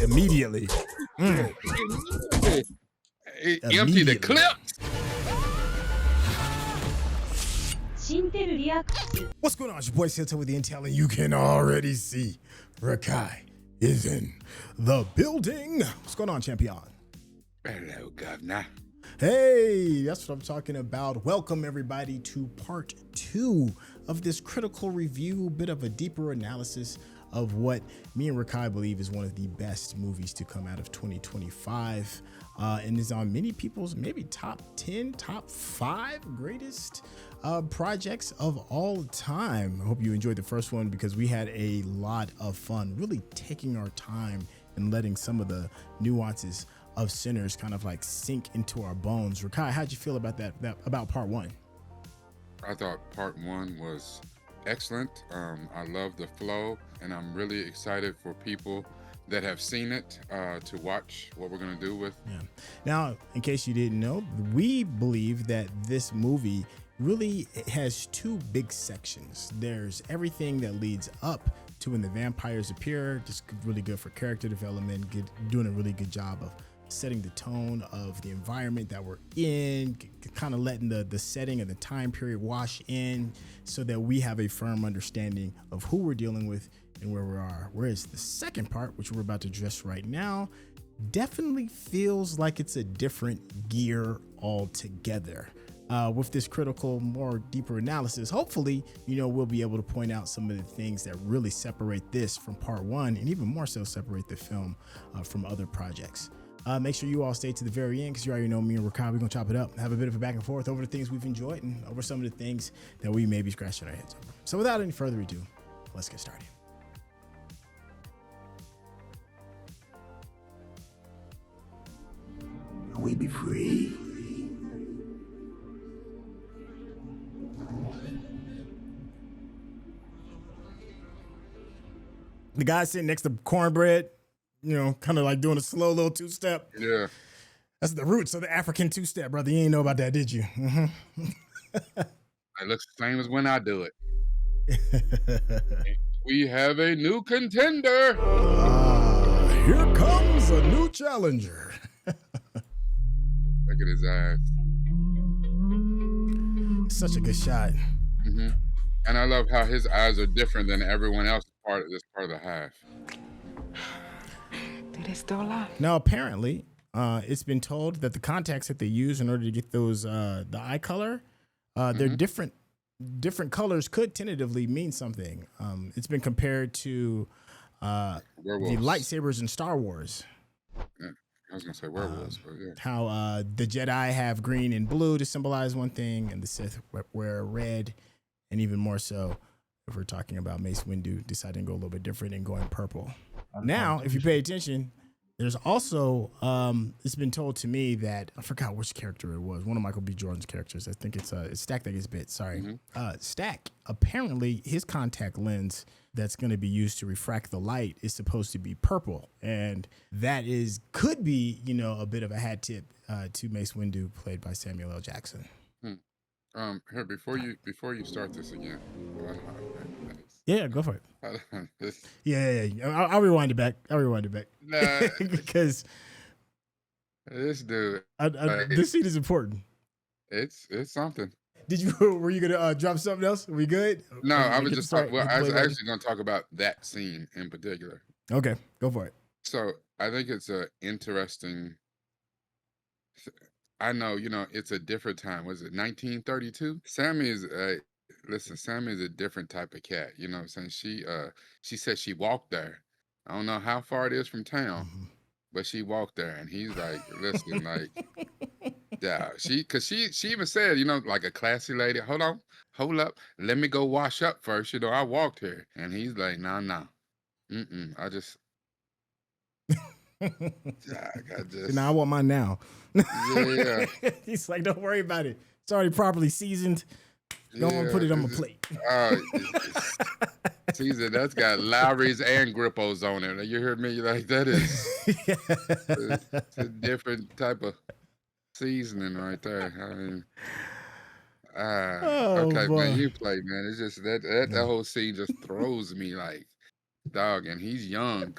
Immediately. Empty the clip. What's going on? It's your boy Syntell with the Intel, and you can already see Rekkai is in the building. What's going on, champion? Hello, governor. Hey, that's what I'm talking about. Welcome everybody to part 2 of this critical review, bit of a deeper analysis of what me and Rekkai believe is one of the best movies to come out of 2025, and is on many people's maybe top 10, top 5 greatest projects of all time. I hope you enjoyed the first one because we had a lot of fun really taking our time and letting some of the nuances of Sinners kind of like sink into our bones. Rekkai, how'd you feel about that about part 1? I thought part 1 was excellent. I love the flow, and I'm really excited for people that have seen it to watch what we're gonna do with. Yeah. Now, in case you didn't know, we believe that this movie really has 2 big sections. There's everything that leads up to when the vampires appear, just really good for character development, doing a really good job of setting the tone of the environment that we're in, kind of letting the setting and the time period wash in so that we have a firm understanding of who we're dealing with and where we are. Whereas the second part, which we're about to address right now, definitely feels like it's a different gear altogether. With this critical, more deeper analysis, hopefully, we'll be able to point out some of the things that really separate this from part 1, and even more so separate the film from other projects. Make sure you all stay to the very end because you already know me and Rekkai, we're going to chop it up, have a bit of a back and forth over the things we've enjoyed and over some of the things that we may be scratching our heads over. So without any further ado, let's get started. We be free. The guy sitting next to cornbread, kind of like doing a slow little 2-step. Yeah. That's the roots of the African 2-step, brother. You ain't know about that, did you? Mm-hmm. It looks the same as when I do it. We have a new contender. Here comes a new challenger. Look at his eyes. Such a good shot. Mm-hmm. And I love how his eyes are different than everyone else's part of the hive. Now, apparently, it's been told that the contacts that they use in order to get those the eye color, they're different. Different colors could tentatively mean something. It's been compared to the lightsabers in Star Wars. Yeah, I was gonna say werewolves, but yeah. How the Jedi have green and blue to symbolize one thing, and the Sith wear red, and even more so if we're talking about Mace Windu deciding to go a little bit different and going purple. Now, if you pay attention, there's also, it's been told to me that, I forgot which character it was, one of Michael B. Jordan's characters. I think it's Stack that gets bit, sorry. Mm-hmm. Stack, apparently his contact lens that's going to be used to refract the light is supposed to be purple. And that could be, a bit of a hat tip to Mace Windu, played by Samuel L. Jackson. Here, before you start this again. Yeah, go for it. This, Yeah. I'll rewind it back. nah, Because this dude, this scene is important. it's something. Were you gonna drop something else? Are we good? No, I was just I was actually actually going to talk about that scene in particular. Okay, go for it. So I think it's a interesting. I know, it's a different time. Was it 1932? Sammie is a different type of cat. You know what I'm saying? She said she walked there. I don't know how far it is from town, but she walked there, and he's like, listen, like, yeah, because she even said, like a classy lady, hold up, let me go wash up first. I walked here, and he's like, nah, I just. Now I want mine now. Yeah. He's like, don't worry about it. It's already properly seasoned. Don't want to put it on my plate. Season that's got Lowry's and Grippos on it. You heard me? Like that is it's a different type of seasoning right there. I mean, okay, boy. man, you play, man. It's just that whole scene just throws me like dog, and he's young.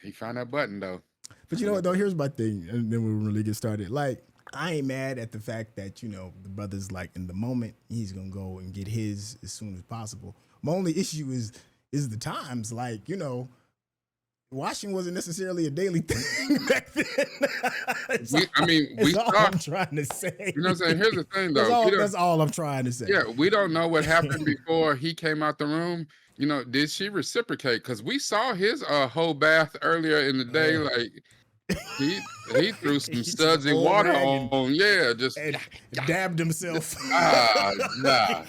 He found that button though. But you know what though? Here's my thing, and then we'll really get started. Like, I ain't mad at the fact that the brother's like in the moment he's gonna go and get his as soon as possible. My only issue is the times. Like, washing wasn't necessarily a daily thing back then. We all saw. I'm trying to say. You know what I'm saying? Here's the thing though. That's all I'm trying to say. Yeah, we don't know what happened before he came out the room. Did she reciprocate? Because we saw his whole bath earlier in the day. Like he threw some sudsy water on. Yeah, just and dabbed himself. Nah.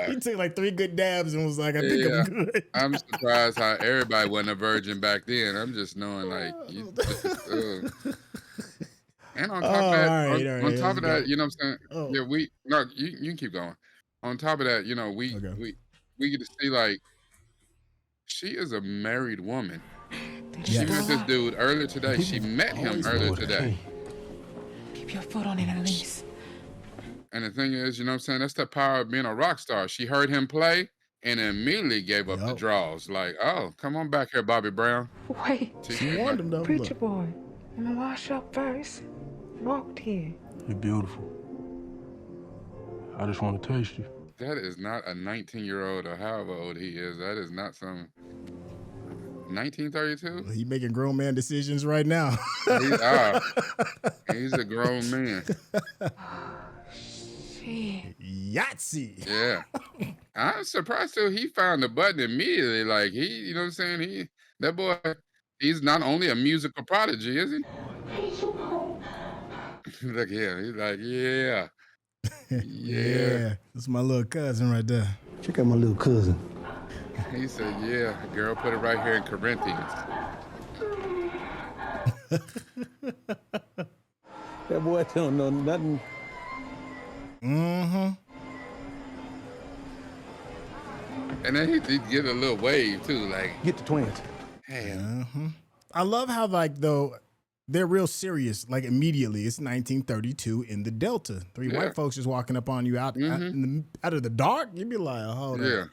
He took like 3 good dabs and was like, I think I'm good. I'm surprised how everybody wasn't a virgin back then. I'm just knowing like and on top of that, on top of that, you know what I'm saying? Yeah, you can keep going. On top of that, we get to see like she is a married woman. She met this dude earlier today. She met him earlier today. Keep your foot on it at least. And the thing is, you know what I'm saying? That's the power of being a rock star. She heard him play and immediately gave up the draws. Like, oh, come on back here, Bobby Brown. Wait. She warned him though. Preacher boy, I'm gonna wash up first. Walked here. You're beautiful. I just want to taste you. That is not a 19-year-old or however old he is. That is not some 1932. He making grown man decisions right now. He's a grown man. Shit. Yahtzee. Yeah. I'm surprised too. He found the button immediately. Like you know what I'm saying? That boy, he's not only a musical prodigy, is he? Look here. He's like, yeah. Yeah. That's my little cousin right there. Check out my little cousin. He said, yeah, girl, put it right here in Corinthians. That boy don't know nothing. Mm-hmm. And then he get a little wave too, like Get the twins. hey. I love how though they're real serious. Like immediately, it's 1932 in the Delta. 3 white folks just walking up on you out of the dark. You'd be like, hold on.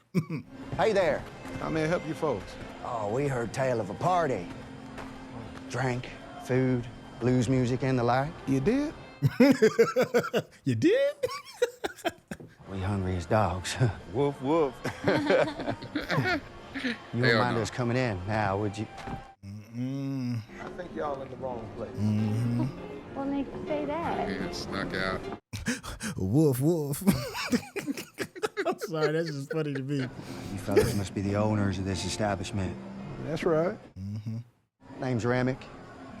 Hey there. How may I help you folks? Oh, we heard tale of a party. Drink, food, blues music, and the like. You did? You did? We hungry as dogs. Woof, woof. You don't mind us coming in now, would you? I think y'all in the wrong place. What makes you say that? He snuck out. Woof, woof. I'm sorry, that's just funny to me. You fellas must be the owners of this establishment. That's right. Name's Remmick.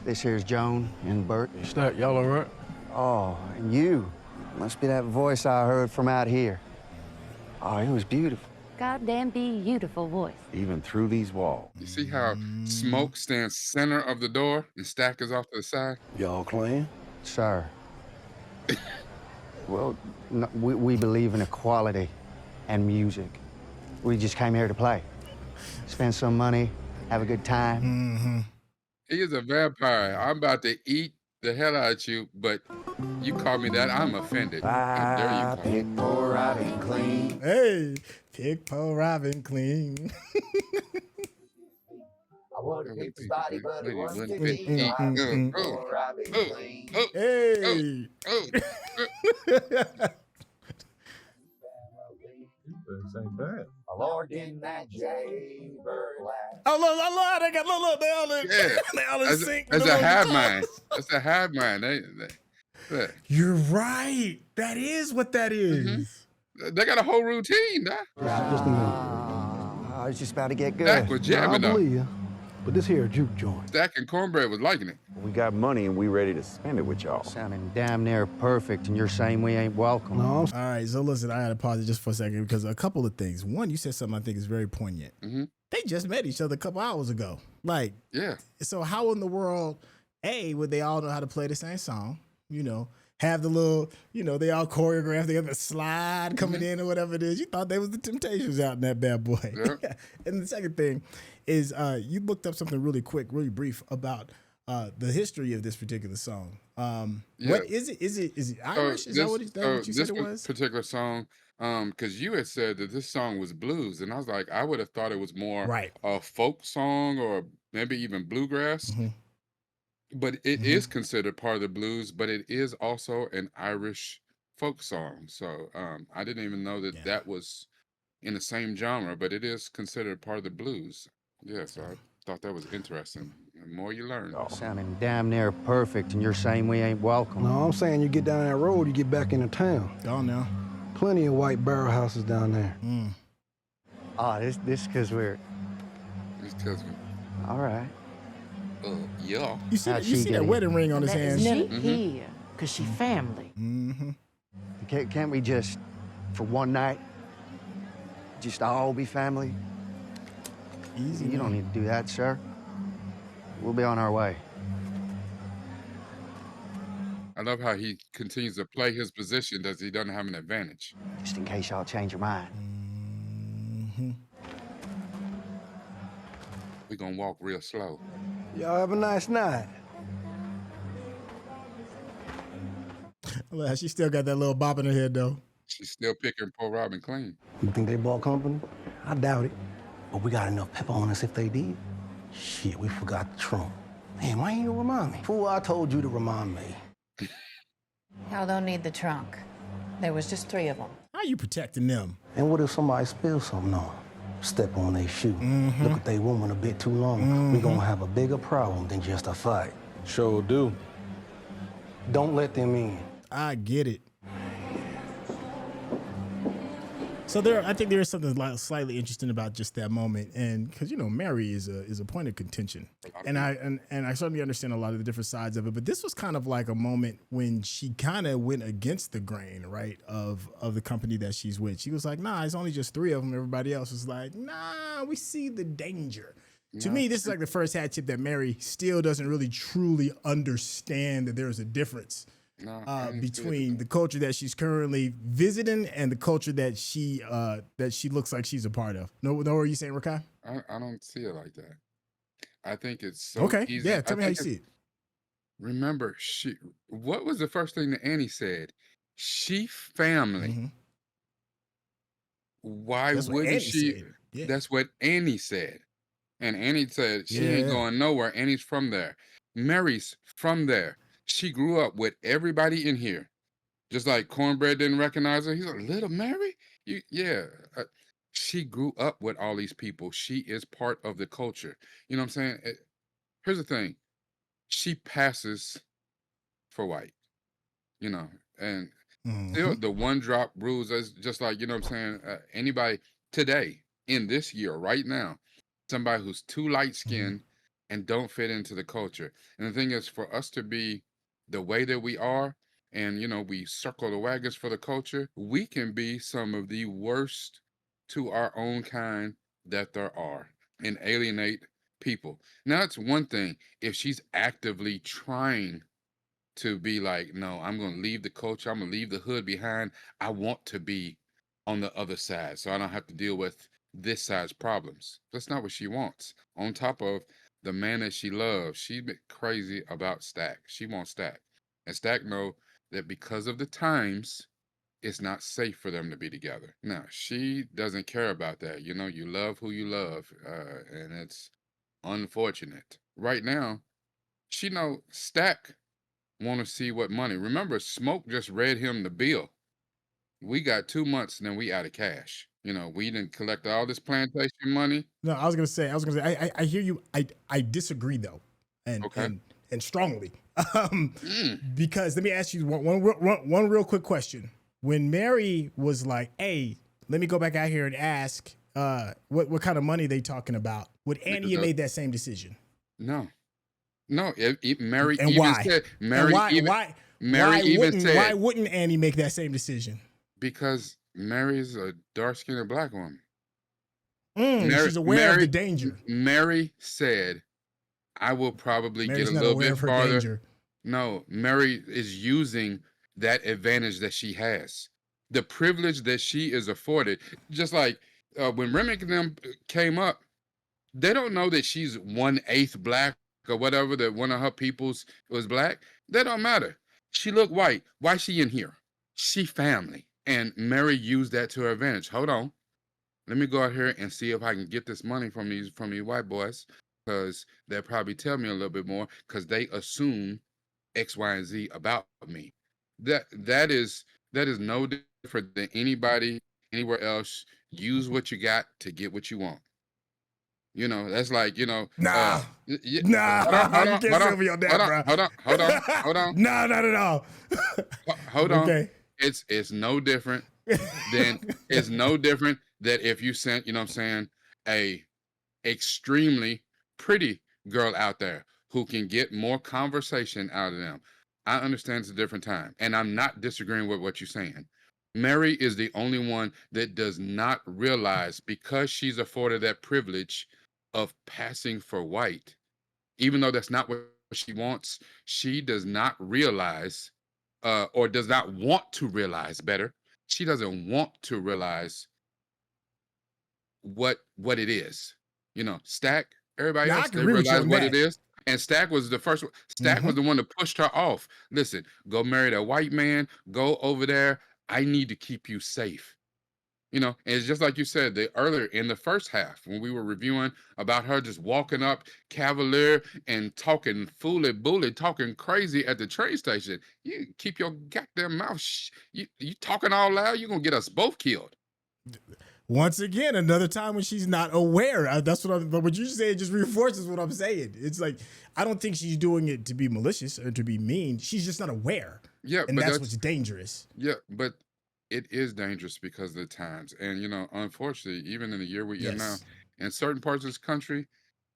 This here's Joan and Bert. Stack, y'all all right? Oh, and you. Must be that voice I heard from out here. Oh, it was beautiful. Goddamn beautiful voice. Even through these walls. You see how Smoke stands center of the door and Stack is off to the side? Y'all clean? Sir. Well, no, we believe in equality and music. We just came here to play. Spend some money, have a good time. He is a vampire. I'm about to eat the hell out of you, but you call me that, I'm offended. How dare you call me? Pick, pour, robbing, clean. Hey, pick, pull, robbing, clean. I want to pick the body, but it wasn't Hey. Hey. This ain't bad. Lord, in that jaybird laugh. Oh, they got look, they all in, Yeah. they all in sync. That's a hive mind. That's a hive mind. Look. You're right. That is what that is. They got a whole routine, nah? Just a minute. I was just about to get good. Stack was I jamming though. believe you. But this here juke joint. Stack and Cornbread was liking it. We got money and we ready to spend it with y'all. Sounding damn near perfect, and you're saying we ain't welcome. No, I'm All right, so listen, I got to pause it just for a second because a couple of things. One, you said something I think is very poignant. They just met each other a couple hours ago. Like, Yeah. so how in the world, would they all know how to play the same song? Have the little, they all choreographed. They got the slide coming in or whatever it is. You thought they was the Temptations out in that bad boy. Yeah. And the second thing is you looked up something really quick, really brief about the history of this particular song. Yeah. What is it? Is it Irish? Is that what you said it was? This particular song Because you had said that this song was blues, and I was like, I would have thought it was more Right. a folk song or maybe even bluegrass. Mhm. But it is considered part of the blues, but it is also an Irish folk song. So I didn't even know that that was in the same genre, but it is considered part of the blues. Yeah, so I thought that was interesting. The more you learn. Sounding damn near perfect, and you're saying we ain't welcome. No, I'm saying you get down that road, you get back into town. Oh, no. Plenty of white barrel houses down there. Oh, this because we're... It's because All right. yeah. You see, How'd you she see get that here? wedding ring on his hand? She here, because she family. Can't we just, for one night, just all be family? Easy. You don't need to do that, sir. We'll be on our way. I love how he continues to play his position that he doesn't have an advantage. Just in case y'all change your mind. We're going to walk real slow. Y'all have a nice night. She still got that little bop in her head, though. She's still picking poor Robin clean. You think they bought company? I doubt it. But we got enough pepper on us if they did. Shit, we forgot the trunk. Man, why ain't you remind me? Fool, I told you to remind me. Y'all don't need the trunk. There was just 3 of them. How you protecting them? And what if somebody spills something on them? Step on their shoe. Look at their woman a bit too long. We're gonna have a bigger problem than just a fight. Sure do. Don't let them in. I get it. So I think there is something slightly interesting about just that moment, and because Mary is a point of contention, and I certainly understand a lot of the different sides of it. But this was kind of like a moment when she kind of went against the grain, right, of the company that she's with. She was like, "Nah, it's only just 3 of them." Everybody else was like, "Nah, we see the danger." To me, this is like the first hat tip that Mary still doesn't really truly understand that there's a difference between the culture that she's currently visiting and the culture that she looks like she's a part of. No, what are you saying, Rekkai? I don't see it like that. I think it's so Okay. easy. Yeah, tell me how you see it. Remember, what was the first thing that Annie said? She family. Why That's what wouldn't Annie she? said. Yeah. That's what Annie said. And Annie said she ain't Yeah. going nowhere. Annie's from there. Mary's from there. She grew up with everybody in here. Just like Cornbread didn't recognize her. He's like, little Mary? She grew up with all these people. She is part of the culture. You know what I'm saying? Here's the thing. She passes for white, and still the 1 drop rules is just like, you know what I'm saying? Anybody today, in this year, right now, somebody who's too light-skinned and don't fit into the culture. And the thing is, for us to be the way that we are, and, we circle the wagons for the culture, we can be some of the worst to our own kind that there are and alienate people. Now, it's one thing if she's actively trying to be like, no, I'm going to leave the culture. I'm going to leave the hood behind. I want to be on the other side so I don't have to deal with this side's problems. That's not what she wants. On top of the man that she loves, she's been crazy about Stack. She wants Stack. And Stack know that because of the times, it's not safe for them to be together. Now, she doesn't care about that. You love who you love, and it's unfortunate. Right now, she know Stack want to see what money. Remember, Smoke just read him the bill. We got 2 months, and then we out of cash. We didn't collect all this plantation money. No, I was gonna say, I hear you. I disagree though, and strongly, because let me ask you one real quick question. When Mary was like, "Hey, let me go back out here and ask, what kind of money they talking about?" Would Annie have made that same decision? No. Mary and even why? said. Why wouldn't Annie make that same decision? Because Mary's a dark-skinned black woman. She's aware of the danger. Mary said, I will probably Mary's get a not little aware bit of her farther. danger. No, Mary is using that advantage that she has. The privilege that she is afforded. Just like when Remmick and them came up, they don't know that she's 1/8 black or whatever, that one of her peoples was black. That don't matter. She look white. Why she in here? She family. And Mary used that to her advantage. Hold on. Let me go out here and see if I can get this money from these white boys, because they'll probably tell me a little bit more because they assume X, Y, and Z about me. That is no different than anybody anywhere else. Use what you got to get what you want. You know, that's like, Nah. yeah, Nah, you can't sell me on that, bro. hold on. Nah, not at all. Hold on. Okay. It's no different than that if you sent, a extremely pretty girl out there who can get more conversation out of them. I understand it's a different time, and I'm not disagreeing with what you're saying. Mary is the only one that does not realize, because she's afforded that privilege of passing for white, even though that's not what she wants. She does not realize, or does not want to realize, better. She doesn't want to realize what it is. Stack, everybody Now, I else, can they agree with you realize on what that. it is. And Stack was the first one. Stack was the one that pushed her off. Listen, go marry that white man. Go over there. I need to keep you safe. And it's just like you said, earlier in the first half, when we were reviewing about her just walking up cavalier and talking bully, talking crazy at the train station. You keep your goddamn mouth. You talking all loud, you're going to get us both killed. Once again, another time when she's not aware. That's what you say. Just reinforces what I'm saying. It's like, I don't think she's doing it to be malicious or to be mean. She's just not aware. Yeah, and that's what's dangerous. Yeah, but it is dangerous because of the times. And, unfortunately, even in the year we're in now, in certain parts of this country,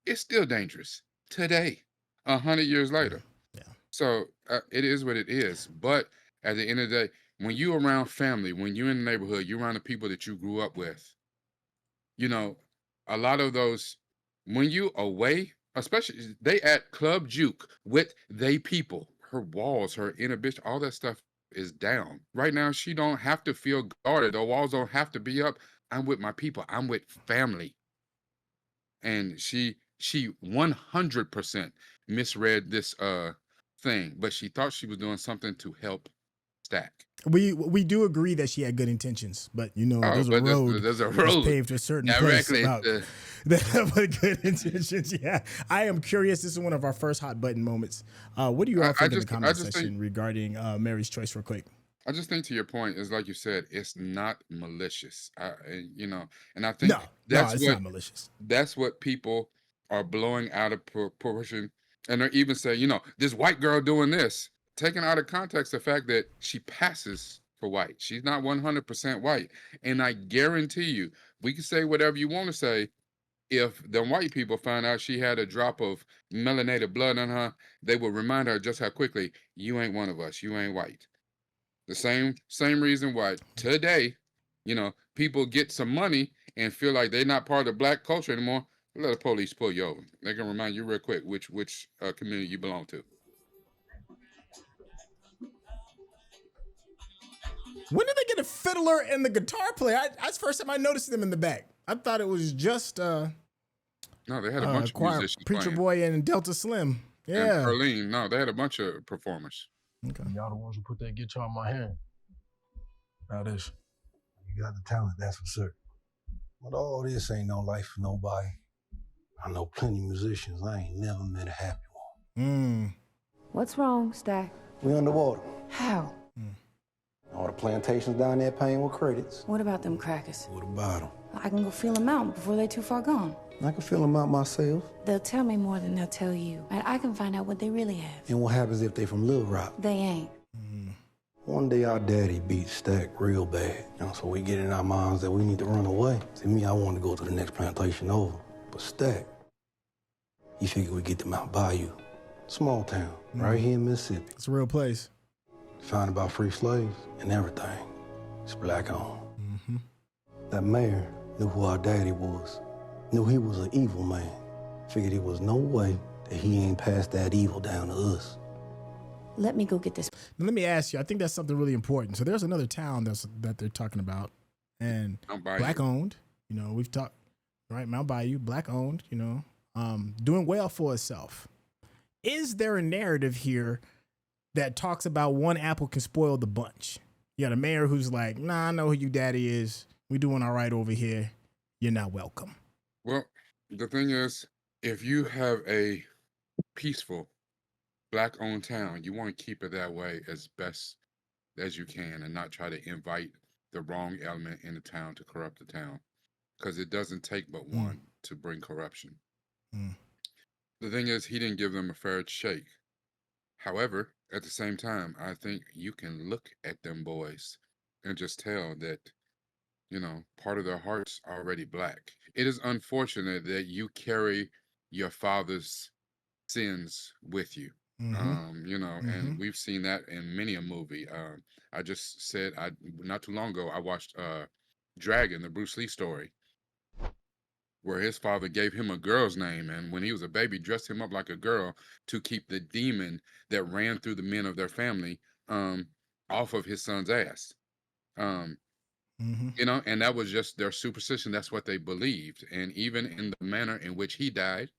it's still dangerous today, 100 years later. Yeah. So it is what it is. But at the end of the day, when you're around family, when you're in the neighborhood, you're around the people that you grew up with, a lot of those, when you away, especially they at Club Juke with they people, her walls, her inhibition, all that stuff is down. Right now, she don't have to feel guarded. The walls don't have to be up. I'm with my people. I'm with family. And she 100% misread this thing, but she thought she was doing something to help Stack. We do agree that she had good intentions, but there's a road that's paved to a certain place about that have good intentions. Yeah, I am curious. This is one of our first hot button moments. What do you all think in the comment section regarding Mary's choice, real quick? I just think, to your point, is like you said, it's not malicious. And I think it's not malicious. That's what people are blowing out of proportion, and they're even saying, this white girl doing this, taking out of context the fact that she passes for white. She's not 100% white, and I guarantee you, we can say whatever you want to say. If the white people find out she had a drop of melanated blood on her, they will remind her just how quickly, you ain't one of us. You ain't white. The same reason why today, people get some money and feel like they're not part of the black culture anymore. Let the police pull you over. They can remind you real quick which community you belong to. When did they get a fiddler and the guitar player? That's the first time I noticed them in the back. I thought it was just no, they had a bunch of musicians Preacher playing. Boy and Delta Slim. Yeah. And Perlene. No, they had a bunch of performers. Okay. Y'all the ones who put that guitar in my hand. Now this. You got the talent, that's for certain. But all this ain't no life for nobody. I know plenty of musicians. I ain't never met a happy one. What's wrong, Stack? We underwater. How? All the plantations down there paying with credits. What about them crackers? What about them? I can go feel them out before they're too far gone. I can feel them out myself. They'll tell me more than they'll tell you. And I can find out what they really have. And what happens if they from Little Rock? They ain't. One day our daddy beat Stack real bad. So we get in our minds that we need to run away. See, me, I want to go to the next plantation over. But Stack, he figured we'd get them out Bayou. Small town, right here in Mississippi. It's a real place. Found about free slaves and everything. It's black owned. That mayor knew who our daddy was. Knew he was an evil man. Figured there was no way that he ain't passed that evil down to us. Let me go get this. Now, let me ask you, I think that's something really important. So there's another town that they're talking about, and black owned, we've talked, right? Mount Bayou, black owned, doing well for itself. Is there a narrative here that talks about one apple can spoil the bunch? You got a mayor who's like, nah, I know who your daddy is. We doing all right over here. You're not welcome. Well, the thing is, if you have a peaceful Black-owned town, you want to keep it that way as best as you can and not try to invite the wrong element in the town to corrupt the town, because it doesn't take but one to bring corruption. The thing is, he didn't give them a fair shake. However, at the same time, I think you can look at them boys and just tell that, part of their heart's already Black. It is unfortunate that you carry your father's sins with you. And we've seen that in many a movie. I just said, not too long ago, I watched Dragon, the Bruce Lee story, where his father gave him a girl's name, and when he was a baby, dressed him up like a girl to keep the demon that ran through the men of their family off of his son's ass. And that was just their superstition. That's what they believed. And even in the manner in which he died,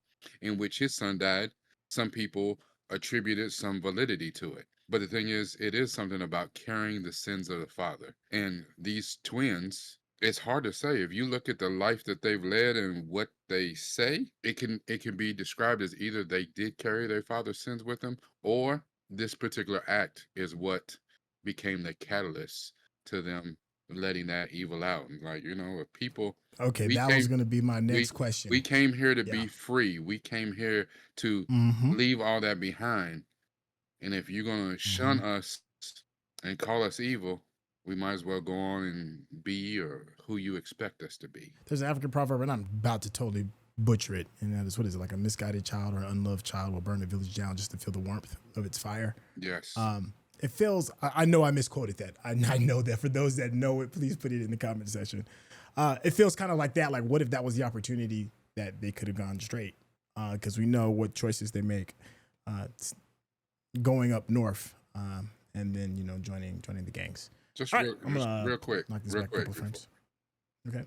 in which his son died, some people attributed some validity to it. But the thing is, it is something about carrying the sins of the father. And these twins, it's hard to say. If you look at the life that they've led and what they say, it can be described as either they did carry their father's sins with them, or this particular act is what became the catalyst to them letting that evil out. And if people... Okay, that was going to be my next question. We came here to be free. We came here to leave all that behind. And if you're going to shun us and call us evil, we might as well go on and be or who you expect us to be. There's an African proverb, and I'm about to totally butcher it. And that is, what is it? Like a misguided child or an unloved child will burn the village down just to feel the warmth of its fire. Yes. It feels, I know I misquoted that. I know that. For those that know it, please put it in the comment section. It feels kind of like that. Like, what if that was the opportunity that they could have gone straight? Because we know what choices they make going up north and then, joining the gangs. Just real quick. Okay.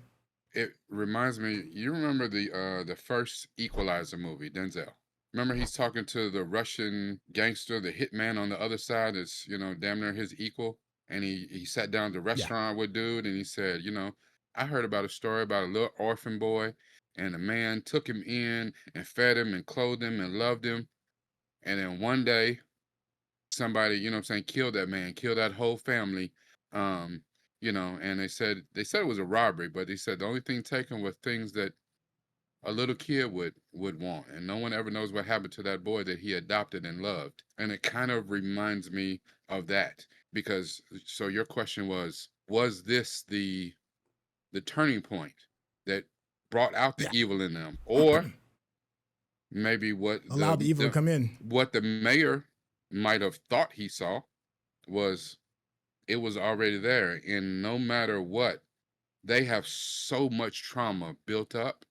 It reminds me, you remember the first Equalizer movie, Denzel? Remember, he's talking to the Russian gangster, the hitman on the other side is, damn near his equal. And he sat down at the restaurant with dude and he said, I heard about a story about a little orphan boy, and a man took him in and fed him and clothed him and loved him. And then one day, somebody, killed that man, killed that whole family. And they said it was a robbery, but they said the only thing taken were things that a little kid would want. And no one ever knows what happened to that boy that he adopted and loved. And it kind of reminds me of that, because, so your question was this the turning point that brought out the evil in them, or maybe what allowed the evil to come in? What the mayor might have thought he saw was it was already there. And no matter what, they have so much trauma built up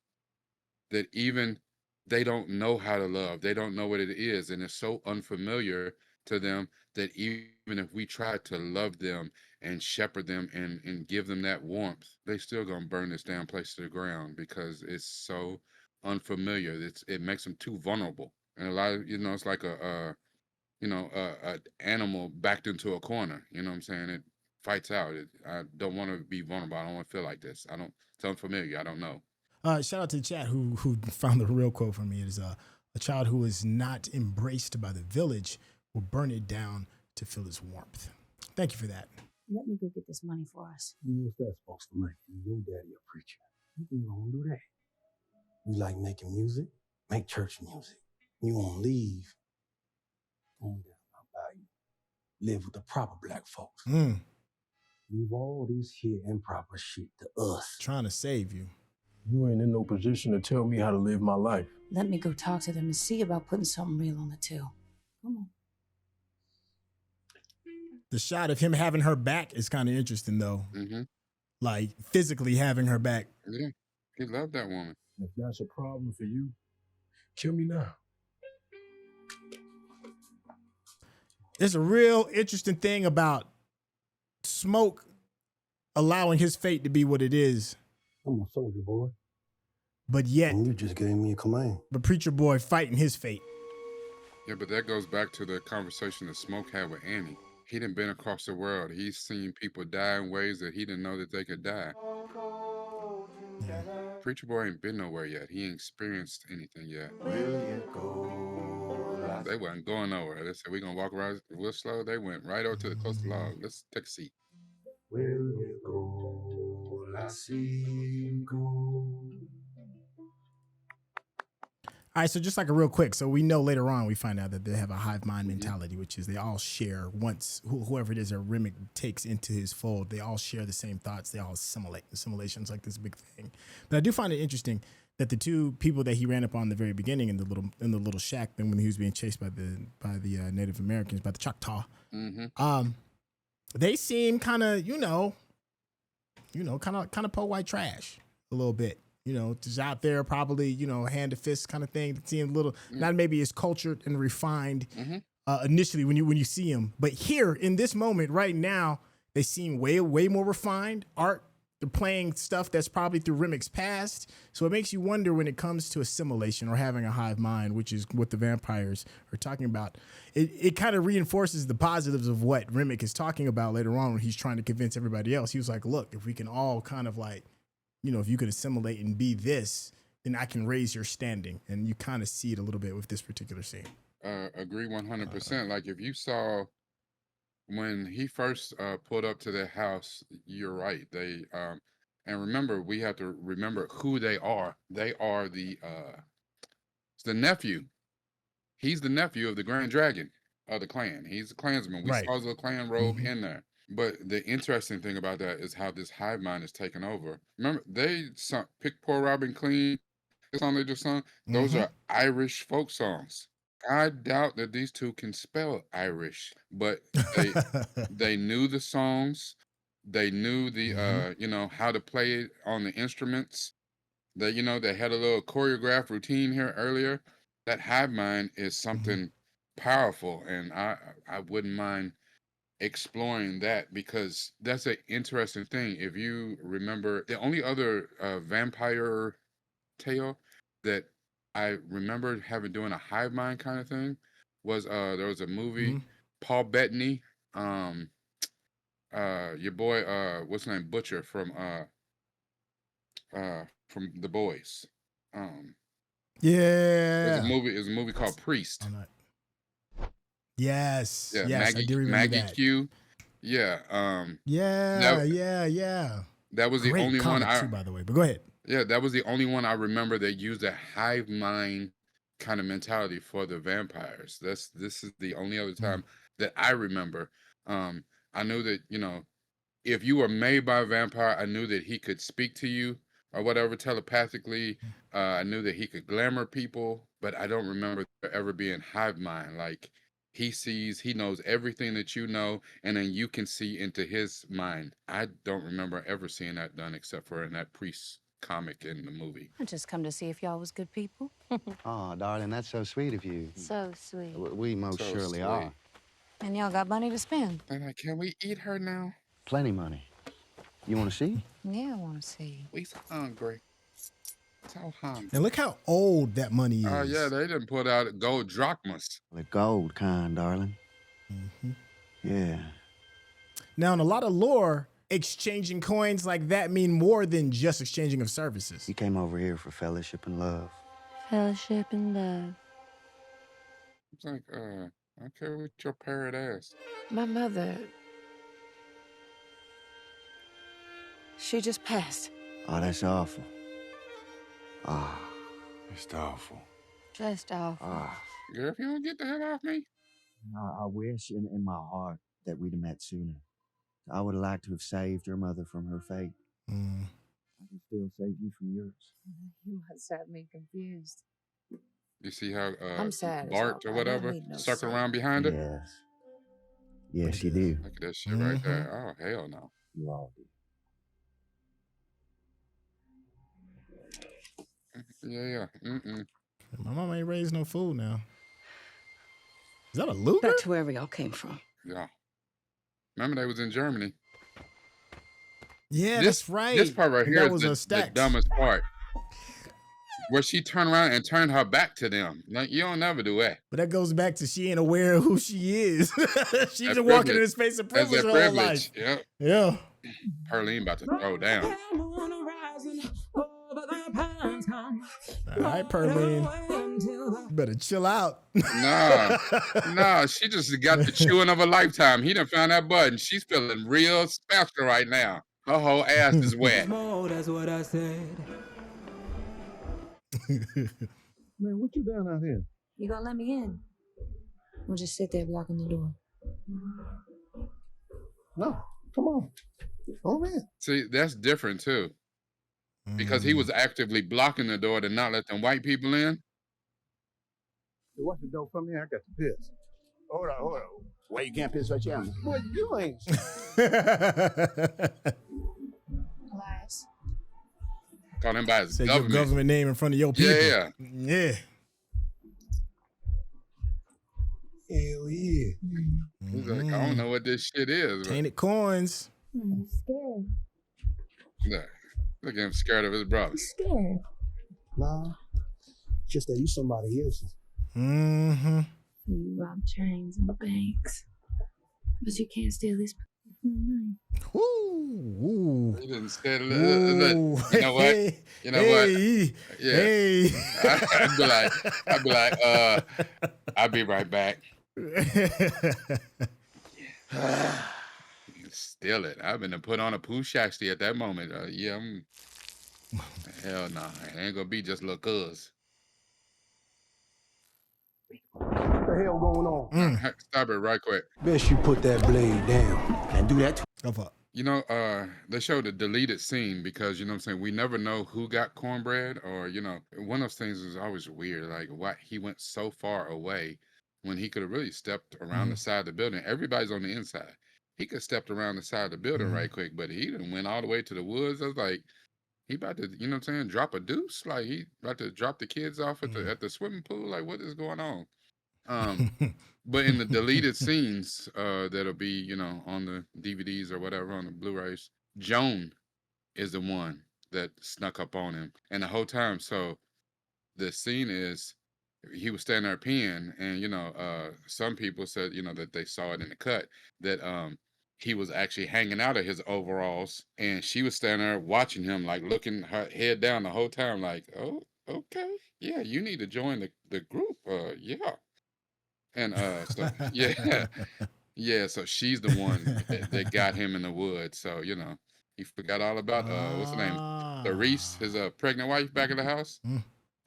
that even they don't know how to love. They don't know what it is. And it's so unfamiliar to them that even if we try to love them and shepherd them and give them that warmth, they still gonna burn this damn place to the ground because it's so unfamiliar. It makes them too vulnerable. And a lot of, it's like a animal backed into a corner. You know what I'm saying? It fights out. I don't want to be vulnerable. I don't want to feel like this. It's unfamiliar. I don't know. Shout out to the chat who found the real quote for me. It is a child who is not embraced by the village will burn it down to feel its warmth. Thank you for that. Let me go get this money for us. What's that supposed to make? Your daddy a preacher. You can go and do that. We like making music, make church music. You want to leave, go down my bayou. Live with the proper Black folks. Leave all this here improper shit to us. Trying to save you. You ain't in no position to tell me how to live my life. Let me go talk to them and see about putting something real on the till. Come on. The shot of him having her back is kind of interesting, though. Like, physically having her back. Yeah, he loved that woman. If that's a problem for you, kill me now. There's a real interesting thing about Smoke allowing his fate to be what it is. I'm a soldier, boy. But yet... And you just gave me a command. But Preacher Boy fighting his fate. Yeah, but that goes back to the conversation that Smoke had with Annie. He done been across the world. He's seen people die in ways that he didn't know that they could die. Preacher Boy ain't been nowhere yet. He ain't experienced anything yet. They wasn't going nowhere. They said, we're going to walk around real slow. They went right over to the coastal log. Let's take a seat. Will you go? I see you go. All right, so just like a real quick, so we know later on we find out that they have a hive mind mentality, which is they all share once whoever it is that Remmick takes into his fold, they all share the same thoughts. They all assimilate. Assimilation's like this big thing. But I do find it interesting that the two people that he ran up on in the very beginning in the little shack, then when he was being chased by the Native Americans, by the Choctaw, they seem kind of kind of po white trash a little bit. Just out there, probably, hand to fist kind of thing. Seeing a little, not maybe as cultured and refined initially when you see him, but here in this moment right now, they seem way more refined. Art, they're playing stuff that's probably through Remmick's past. So it makes you wonder when it comes to assimilation or having a hive mind, which is what the vampires are talking about. It kind of reinforces the positives of what Remmick is talking about later on when he's trying to convince everybody else. He was like, look, if we can all kind of like, if you could assimilate and be this, then I can raise your standing. And you kind of see it a little bit with this particular scene. Agree 100%. Like if you saw when he first pulled up to their house, you're right. They and remember, we have to remember who they are. They are the nephew. He's the nephew of the Grand Dragon of the clan. He's a clansman. We saw his little clan robe in there. But the interesting thing about that is how this hive mind is taken over. Remember, they Pick Poor Robin Clean, the song they just sung, those are Irish folk songs. I doubt that these two can spell Irish, but they knew the songs. They knew the how to play it on the instruments. They had a little choreographed routine here earlier. That hive mind is something powerful, and I wouldn't mind exploring that because that's an interesting thing. If you remember, the only other vampire tale that I remembered doing a hive mind kind of thing was there was a movie, Paul Bettany, your boy, what's his name, Butcher from The Boys. There's a movie called Priest. Yes. Yeah, yes, I do remember Maggie that. Q. Yeah. Yeah. That was the Great only one too, by the way. But go ahead. Yeah, that was the only one I remember that used a hive mind kind of mentality for the vampires. This is the only other time that I remember. I knew that, if you were made by a vampire, I knew that he could speak to you or whatever telepathically. I knew that he could glamour people, but I don't remember there ever being hive mind. Like he knows everything that you know, and then you can see into his mind. I don't remember ever seeing that done except for in that Priest comic in the movie. I just come to see if y'all was good people. Oh, darling, that's so sweet of you. So sweet. We most So surely sweet. are. And y'all got money to spend. They're like, can we eat her now? Plenty money. You want to see? Yeah, I want to see. We so hungry. So hungry. And look how old that money is. Oh, yeah, they didn't put out gold drachmas. The gold kind, darling. Yeah. Now, in a lot of lore, exchanging coins like that mean more than just exchanging of services. You came over here for fellowship and love. Fellowship and love. It's like, I don't care what your parrot ass. My mother. She just passed. Oh, that's awful. Ah, it's awful. Just awful. Ah. Girl, if you don't get the hell off me. I wish in my heart that we'd have met sooner. I would have liked to have saved your mother from her fate. I can still save you from yours. You must have me confused. You see how I'm sad. Bart or whatever circle around behind it? Yes. Yes, you do. Look at that shit right there. Oh, hell no. You all do. Yeah. My mama ain't raised no fool now. Is that a Luger? That's wherever y'all came from. Yeah. Remember they was in Germany. Yeah, that's right. This part right And here that is was the dumbest part. where she turned around and turned her back to them. Like, you don't never do that. But that goes back to she ain't aware of who she is. She's That been walking in privilege. the space of That's privilege that her whole privilege. life. Yep. Yeah. Pearline about to throw down. All right, Pearline. You better chill out. Nah, she just got the chewing of a lifetime. He done found that button. She's feeling real special right now. Her whole ass is wet. That's what I said. Man, what you doing out here? You gonna let me in? Or just sit there blocking the door? No, come on. Go in. See, that's different too. Because he was actively blocking the door to not let them white people in. You watch the door for me? I got to piss. Hold on. Why you can't piss right here? Boy, you ain't. Elias. Call him by his Say government. your government name in front of your people. Yeah. Yeah. Hell yeah. He's like, I don't know what this shit is. Tainted coins. I'm scared. Look at him scared of his brother. I'm scared. Nah, just that you somebody else's. Mm-hmm. You rob trains and banks, but you can't steal these people from mine. Woo. He didn't say, look, you know what? You know what? Yeah. Hey. I'd be like, I'll be right back. Steal it. I've been to put on a poo shaxty at that moment. Yeah, hell no. It ain't gonna be just little cuz. What the hell going on? Stop it right quick. Best you put that blade down and do that. You know, they showed a deleted scene because, you know what I'm saying, we never know who got cornbread, or, you know, one of those things is always weird. Like, why he went so far away when he could have really stepped around the side of the building. Everybody's on the inside. He could have stepped around the side of the building right quick, but he done went all the way to the woods. I was like, he about to, you know what I'm saying, drop a deuce? Like, he about to drop the kids off at the swimming pool? Like, what is going on? But in the deleted scenes that'll be, you know, on the DVDs or whatever, on the Blu-rays, Joan is the one that snuck up on him. And the whole time, so the scene is, he was standing there peeing, and, you know, some people said, you know, that they saw it in the cut, that he was actually hanging out of his overalls, and she was standing there watching him, like looking her head down the whole time, like, oh, okay, yeah, you need to join the group, yeah. And so yeah, so she's the one that got him in the woods. So, you know, he forgot all about what's her name, Larice, his pregnant wife back at the house.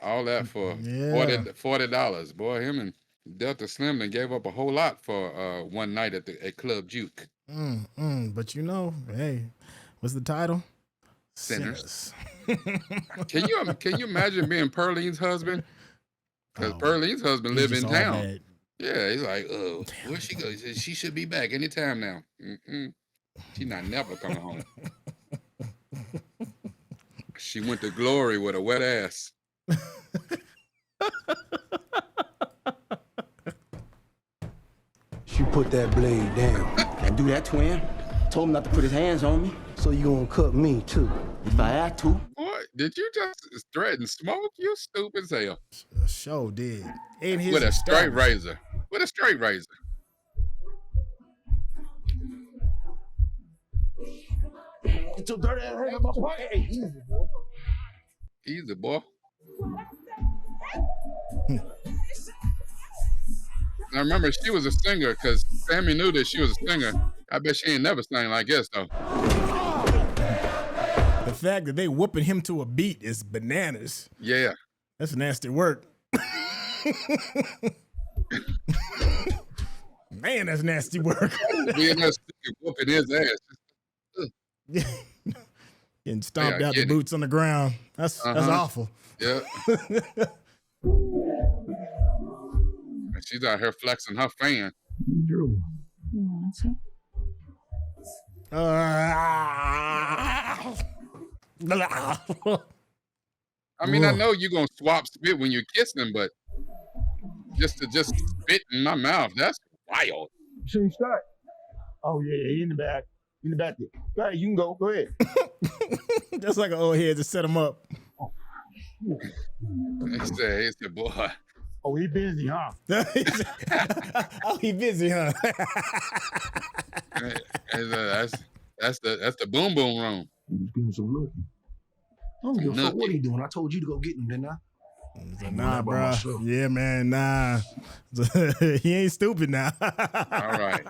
All that for $40. Boy, him and Delta Slim then gave up a whole lot for one night at Club Juke. But you know, hey, what's the title? Sinners. Can you imagine being Pearline's husband? Because Pearline's husband live in town. Bad. Yeah, he's like, oh, where she go? He said, she should be back anytime now. She not never coming home. She went to glory with a wet ass. You put that blade down and do that to him. Told him not to put his hands on me. So you gonna cut me too? If I had to. Boy, did you just threaten smoke? You stupid as hell. Sure did. And his with a straight razor. With a straight razor. It's too dirty. Hey, easy, boy. Easy, boy. Now remember, she was a singer because Sammie knew that she was a singer. I bet she ain't never sang like this, though. The fact that they whooping him to a beat is bananas. Yeah. That's nasty work. Man, that's nasty work. Being that whooping his ass. Getting stomped out the boots on the ground. That's awful. Yeah. She's out here flexing her fan. You want some? I mean, I know you're gonna swap spit when you're kissing, but just spit in my mouth, that's wild. She start. Oh yeah, in the back. In the back there. Go ahead, you can go. Go ahead. That's like an old head to set him up. He said, "It's the boy." Oh, he busy, huh? Oh, he busy, huh? That's the boom boom room. He's getting some looky. I don't give a fuck what he doing. I told you to go get him, didn't I? Nah, bro. Yeah, man, nah. He ain't stupid now. All right.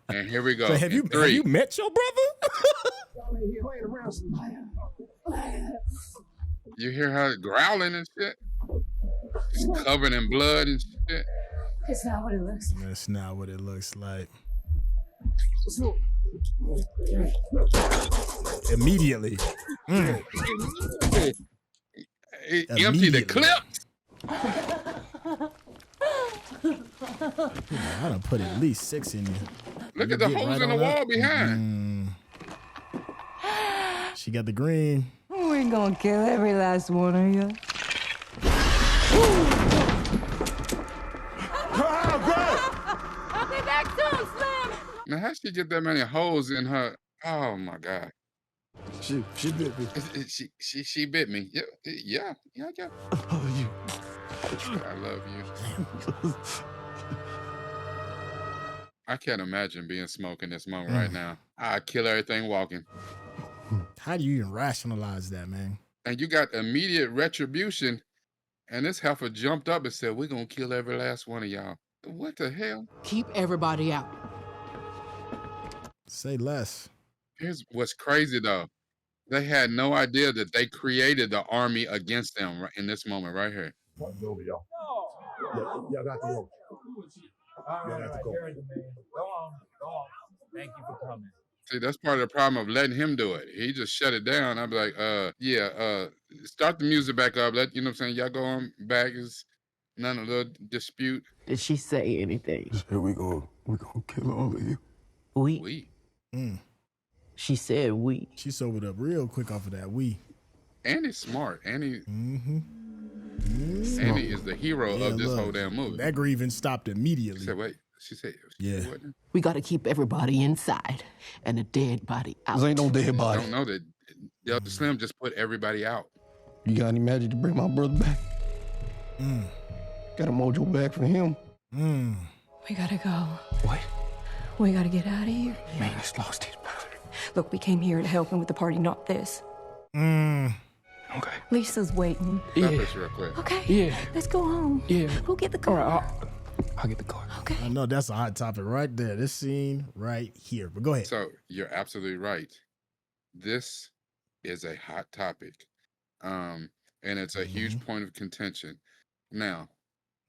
And here we go. So have you met your brother? You hear her growling and shit? She's covered in blood and shit. It's not what it looks like. That's not what it looks like. Immediately. Empty the clip. I done put at least 6 in you. Look at the holes in the wall behind. She got the green. We ain't gonna kill every last one of you. I'll be back soon, Slim. Now, how'd she get that many holes in her? Oh my God. She bit me. She bit me. Yeah. I love you. I can't imagine being Smoke in this moment right now. I'd kill everything walking. How do you even rationalize that, man? And you got immediate retribution, and this heifer jumped up and said, "We're gonna kill every last one of y'all." What the hell? Keep everybody out. Say less. Here's what's crazy though. They had no idea that they created the army against them in this moment right here. Y'all got to go. Y'all got to go. Go on. Thank you for coming. See, that's part of the problem of letting him do it. He just shut it down. I'd be like, start the music back up. You know what I'm saying? Y'all go on back. It's none of the dispute. Did she say anything? She said, we gonna kill all of you. We. She said we. She sobered up real quick off of that we. Annie's smart. Annie is the hero of this whole damn movie. That grievance stopped immediately. She said, wait. She said, yeah. We got to keep everybody inside and a dead body out. There ain't no dead body. I don't know that Delta Slim just put everybody out. You got any magic to bring my brother back? Got a mojo back for him. We gotta go. What? We gotta get out of here. Man, he's lost his brother. Look, we came here to help him with the party, not this. Okay. Lisa's waiting. Stop this real quick. Okay. Yeah. Let's go home. Yeah. Go get the car. All right, I'll get the car. Okay. I know that's a hot topic right there. This scene right here. But go ahead. So you're absolutely right. This is a hot topic. And it's a huge point of contention. Now,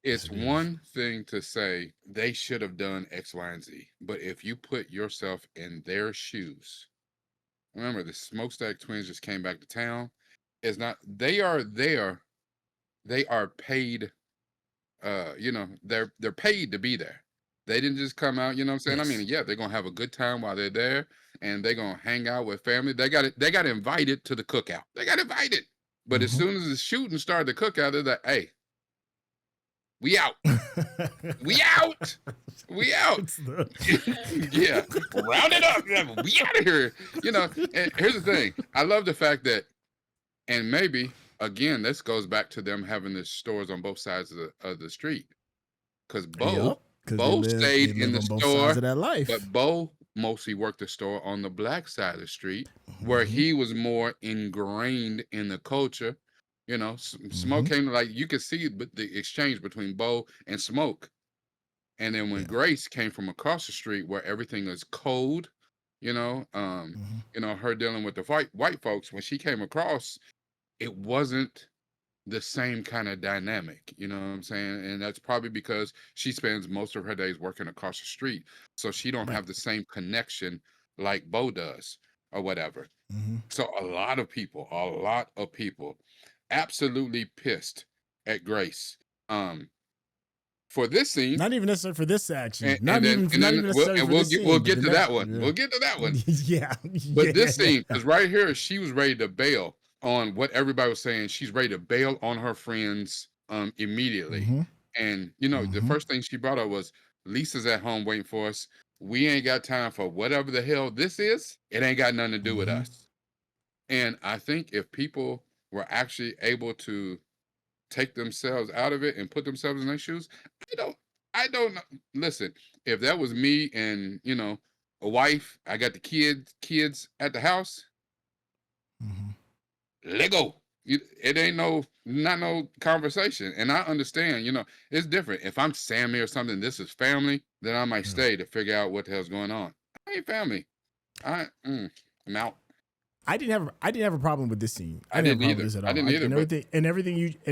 it's one thing to say they should have done X, Y, and Z. But if you put yourself in their shoes, remember the Smokestack twins just came back to town. It's not, they are there. They are paid, they're paid to be there. They didn't just come out, you know what I'm saying? Yes. I mean, yeah, they're gonna have a good time while they're there, and they're gonna hang out with family. They got invited to the cookout. They got invited. But as soon as the shooting started the cookout, they're like, hey, we out. We out. We out. Yeah. Round it up. We out of here. You know, and here's the thing. I love the fact that, and maybe, again, this goes back to them having the stores on both sides of the street. Because Bo stayed in the store, but Bo mostly worked the store on the black side of the street, where he was more ingrained in the culture. You know, Smoke came to, like, you could see the exchange between Bo and Smoke. And then when Grace came from across the street where everything is cold, you know, her dealing with the white folks, when she came across, it wasn't the same kind of dynamic, you know what I'm saying? And that's probably because she spends most of her days working across the street. So she don't have the same connection like Bo does or whatever. So a lot of people absolutely pissed at Grace. For this scene, not even necessarily for this action. We'll get to that one. We'll get to that one. Yeah. But this scene, because right here, she was ready to bail on what everybody was saying. She's ready to bail on her friends immediately. And, you know, the first thing she brought up was, Lisa's at home waiting for us. We ain't got time for whatever the hell this is. It ain't got nothing to do with us. And I think if people were actually able to take themselves out of it and put themselves in their shoes. I don't know. Listen, if that was me and, you know, a wife, I got the kids at the house, let go. It ain't not no conversation. And I understand, you know, it's different. If I'm Sammie or something, this is family, then I might stay to figure out what the hell's going on. I ain't family. I'm out. I didn't have a problem with this scene. I didn't have a either. problem with this at all. I didn't either. And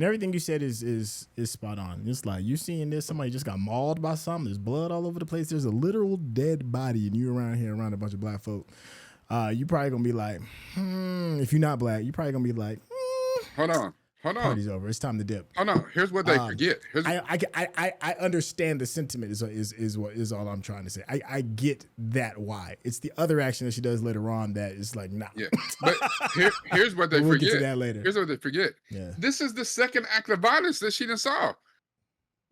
everything you said is spot on. It's like you seeing this, somebody just got mauled by something. There's blood all over the place. There's a literal dead body, and you around here around a bunch of black folk. You probably gonna be like, if you're not black, you probably gonna be like, hold on. Party's over. It's time to dip. Oh no! Here's what they forget. I understand the sentiment. Is all I'm trying to say. I get that why. It's the other action that she does later on that is like nah. Yeah, but here's what they we'll forget. Get to that later. Here's what they forget. Yeah. This is the second act of violence that she done saw.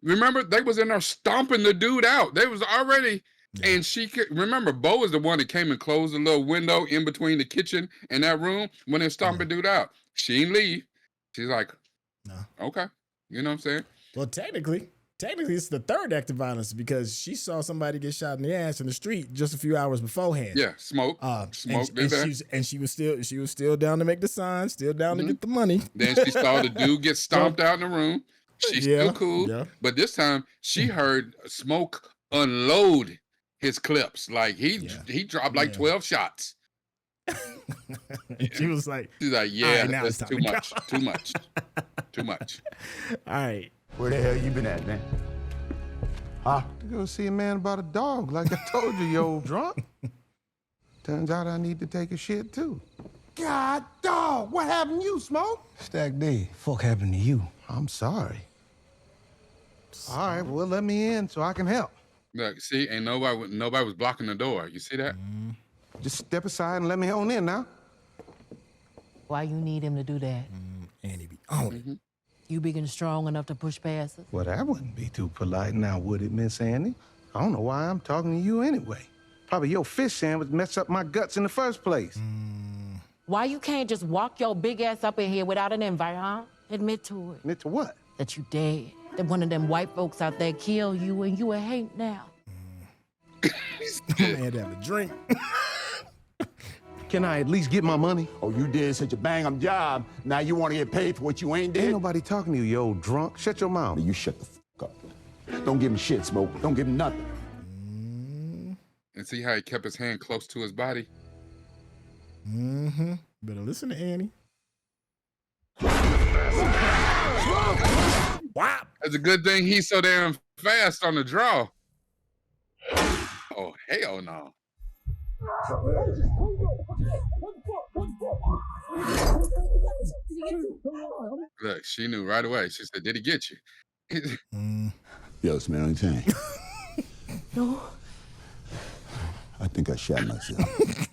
Remember, they was in there stomping the dude out. They was already. Yeah. And she could remember Bo was the one that came and closed the little window in between the kitchen and that room when they stomping dude out. She didn't leave. She's like, no. Okay. You know what I'm saying? Well, technically, it's the third act of violence because she saw somebody get shot in the ass in the street just a few hours beforehand. Yeah, smoke. And she was still down to make the sign, still down to get the money. Then she saw the dude get stomped out in the room. She's still cool. Yeah. But this time she heard Smoke unload his clips. Like he dropped like 12 shots. She was like, yeah, that's too much. All right. Where the hell you been at, man? Huh? To go see a man about a dog, like I told you, you old drunk. Turns out I need to take a shit, too. God, dog, what happened to you, Smoke? Stack D, fuck happened to you? I'm sorry. All right, well, let me in so I can help. Look, see, ain't nobody was blocking the door. You see that? Just step aside and let me on in now. Why you need him to do that? Annie be on it. You big and strong enough to push past us? Well, that wouldn't be too polite now, would it, Miss Annie? I don't know why I'm talking to you anyway. Probably your fish sandwich messed up my guts in the first place. Why you can't just walk your big ass up in here without an invite, huh? Admit to it. Admit to what? That you dead. That one of them white folks out there kill you and you a hate now. I had to have a drink. Can I at least get my money? Oh, you did such a bang-up job. Now you want to get paid for what you ain't did? Ain't nobody talking to you, you old drunk. Shut your mouth. You shut the fuck up. Don't give him shit, Smoke. Don't give him nothing. And see how he kept his hand close to his body? Better listen to Annie. Wow. It's a good thing he's so damn fast on the draw. Oh, hell no. Look, she knew right away. She said, did he get you? Yo, Smell, anything? No. I think I shot myself.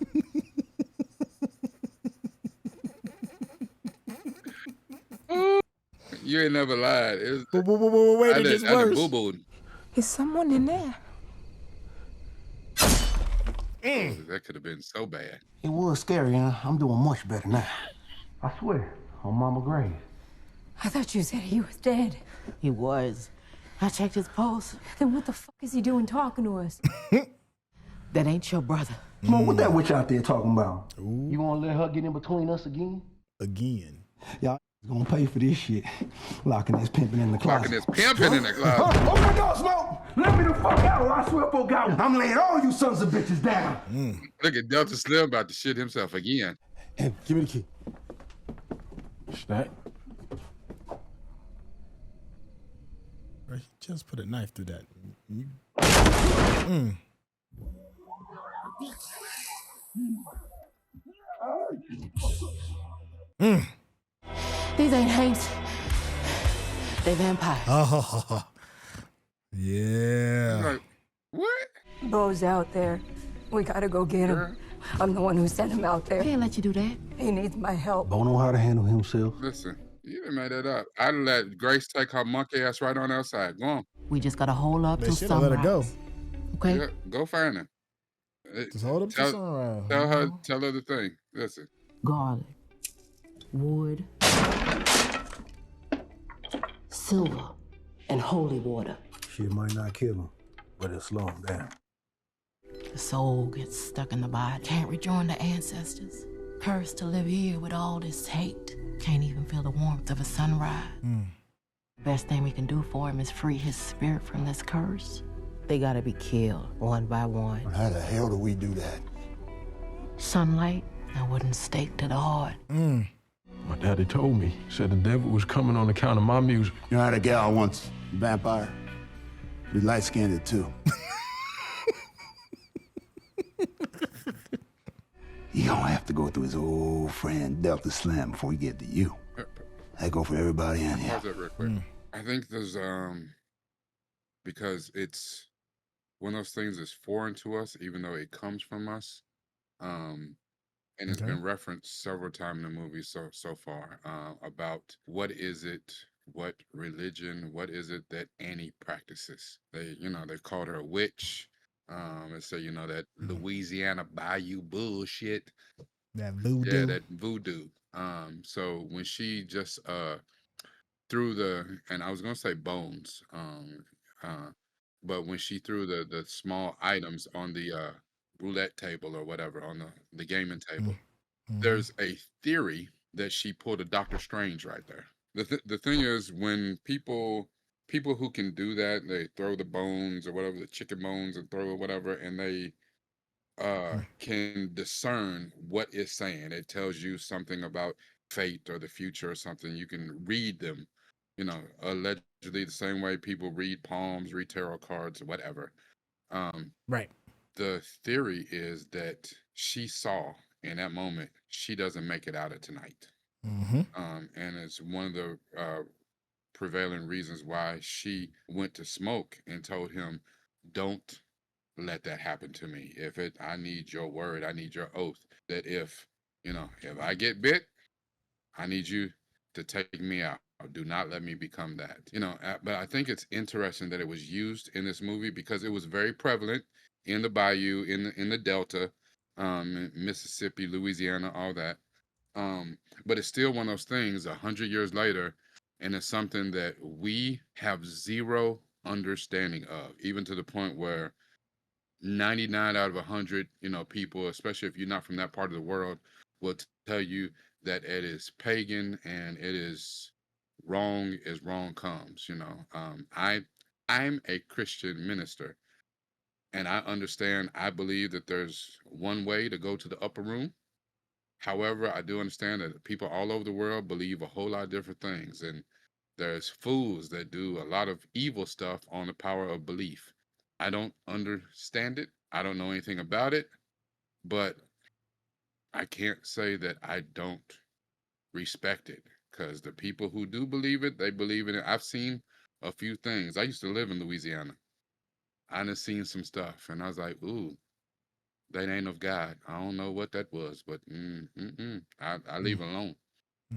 You ain't never lied. Wait, it gets worse. Is someone in there? That could have been so bad. It was scary, and I'm doing much better now. I swear, on Mama grave. I thought you said he was dead. He was. I checked his pulse. Then what the fuck is he doing talking to us? That ain't your brother. Smoke, what that witch out there talking about? You gonna let her get in between us again? Again. Y'all gonna pay for this shit. Locking this pimping in the closet. Locking this pimping in the closet. Oh my God, Smoke! Let me the fuck out, or I swear for God, I'm laying all you sons of bitches down. Look at Delta Slim about to shit himself again. Hey, give me the key. Stack. He just put a knife through that. These ain't Hanks. They vampires. Oh, yeah. Like, what? Bo's out there. We gotta go get him. I'm the one who sent him out there. Can't let you do that. He needs my help. Bo know how to handle himself. Listen, you done made that up. I'd let Grace take her monkey ass right on outside. Go on. We just gotta hold up till sunrise. Let her go. Okay? Yeah, go find her. Just hold up till sunrise. Tell her the thing. Listen. Garlic. Wood. silver, and holy water. Shit might not kill him, but it'll slow him down. The soul gets stuck in the body. Can't rejoin the ancestors. Cursed to live here with all this hate. Can't even feel the warmth of a sunrise. Best thing we can do for him is free his spirit from this curse. They gotta be killed one by one. How the hell do we do that? Sunlight and wooden stake to the heart. My daddy told me. Said the devil was coming on account of my music. You know, I had a gal once, a vampire. We light-skinned too. You don't have to go through his old friend Delta Slim before we get to you. I go for everybody in here. Pause that real quick. I think there's because it's one of those things that's foreign to us, even though it comes from us. And it's been referenced several times in the movie so far about what is it, what religion, what is it that Annie practices. They called her a witch. And so that Louisiana Bayou bullshit. That voodoo. Yeah, that voodoo. So when she just threw and I was gonna say bones, but when she threw the small items on the roulette table or whatever, on the gaming table, there's a theory that she pulled a Doctor Strange right there. The thing is, when people who can do that, they throw the bones or whatever, the chicken bones, and throw whatever, and they can discern what it's saying. It tells you something about fate or the future or something. You can read them, allegedly the same way people read palms, read tarot cards, or whatever. Right. The theory is that she saw in that moment she doesn't make it out of tonight. And it's one of the prevailing reasons why she went to Smoke and told him, don't let that happen to me. I need your word, I need your oath, that if I get bit, I need you to take me out. Do not let me become that. But I think it's interesting that it was used in this movie because it was very prevalent in the bayou, in the Delta, Mississippi, Louisiana, all that. But it's still one of those things 100 years later, and it's something that we have zero understanding of, even to the point where 99 out of 100, people, especially if you're not from that part of the world, will tell you that it is pagan and it is wrong as wrong comes. I'm a Christian minister, and I believe that there's one way to go to the upper room. However, I do understand that people all over the world believe a whole lot of different things, and there's fools that do a lot of evil stuff on the power of belief. I don't understand it. I don't know anything about it, but I can't say that I don't respect it, because the people who do believe it, they believe in it. I've seen a few things. I used to live in Louisiana. I done seen some stuff, and I was like, ooh, that ain't of God. I don't know what that was, but I leave it alone.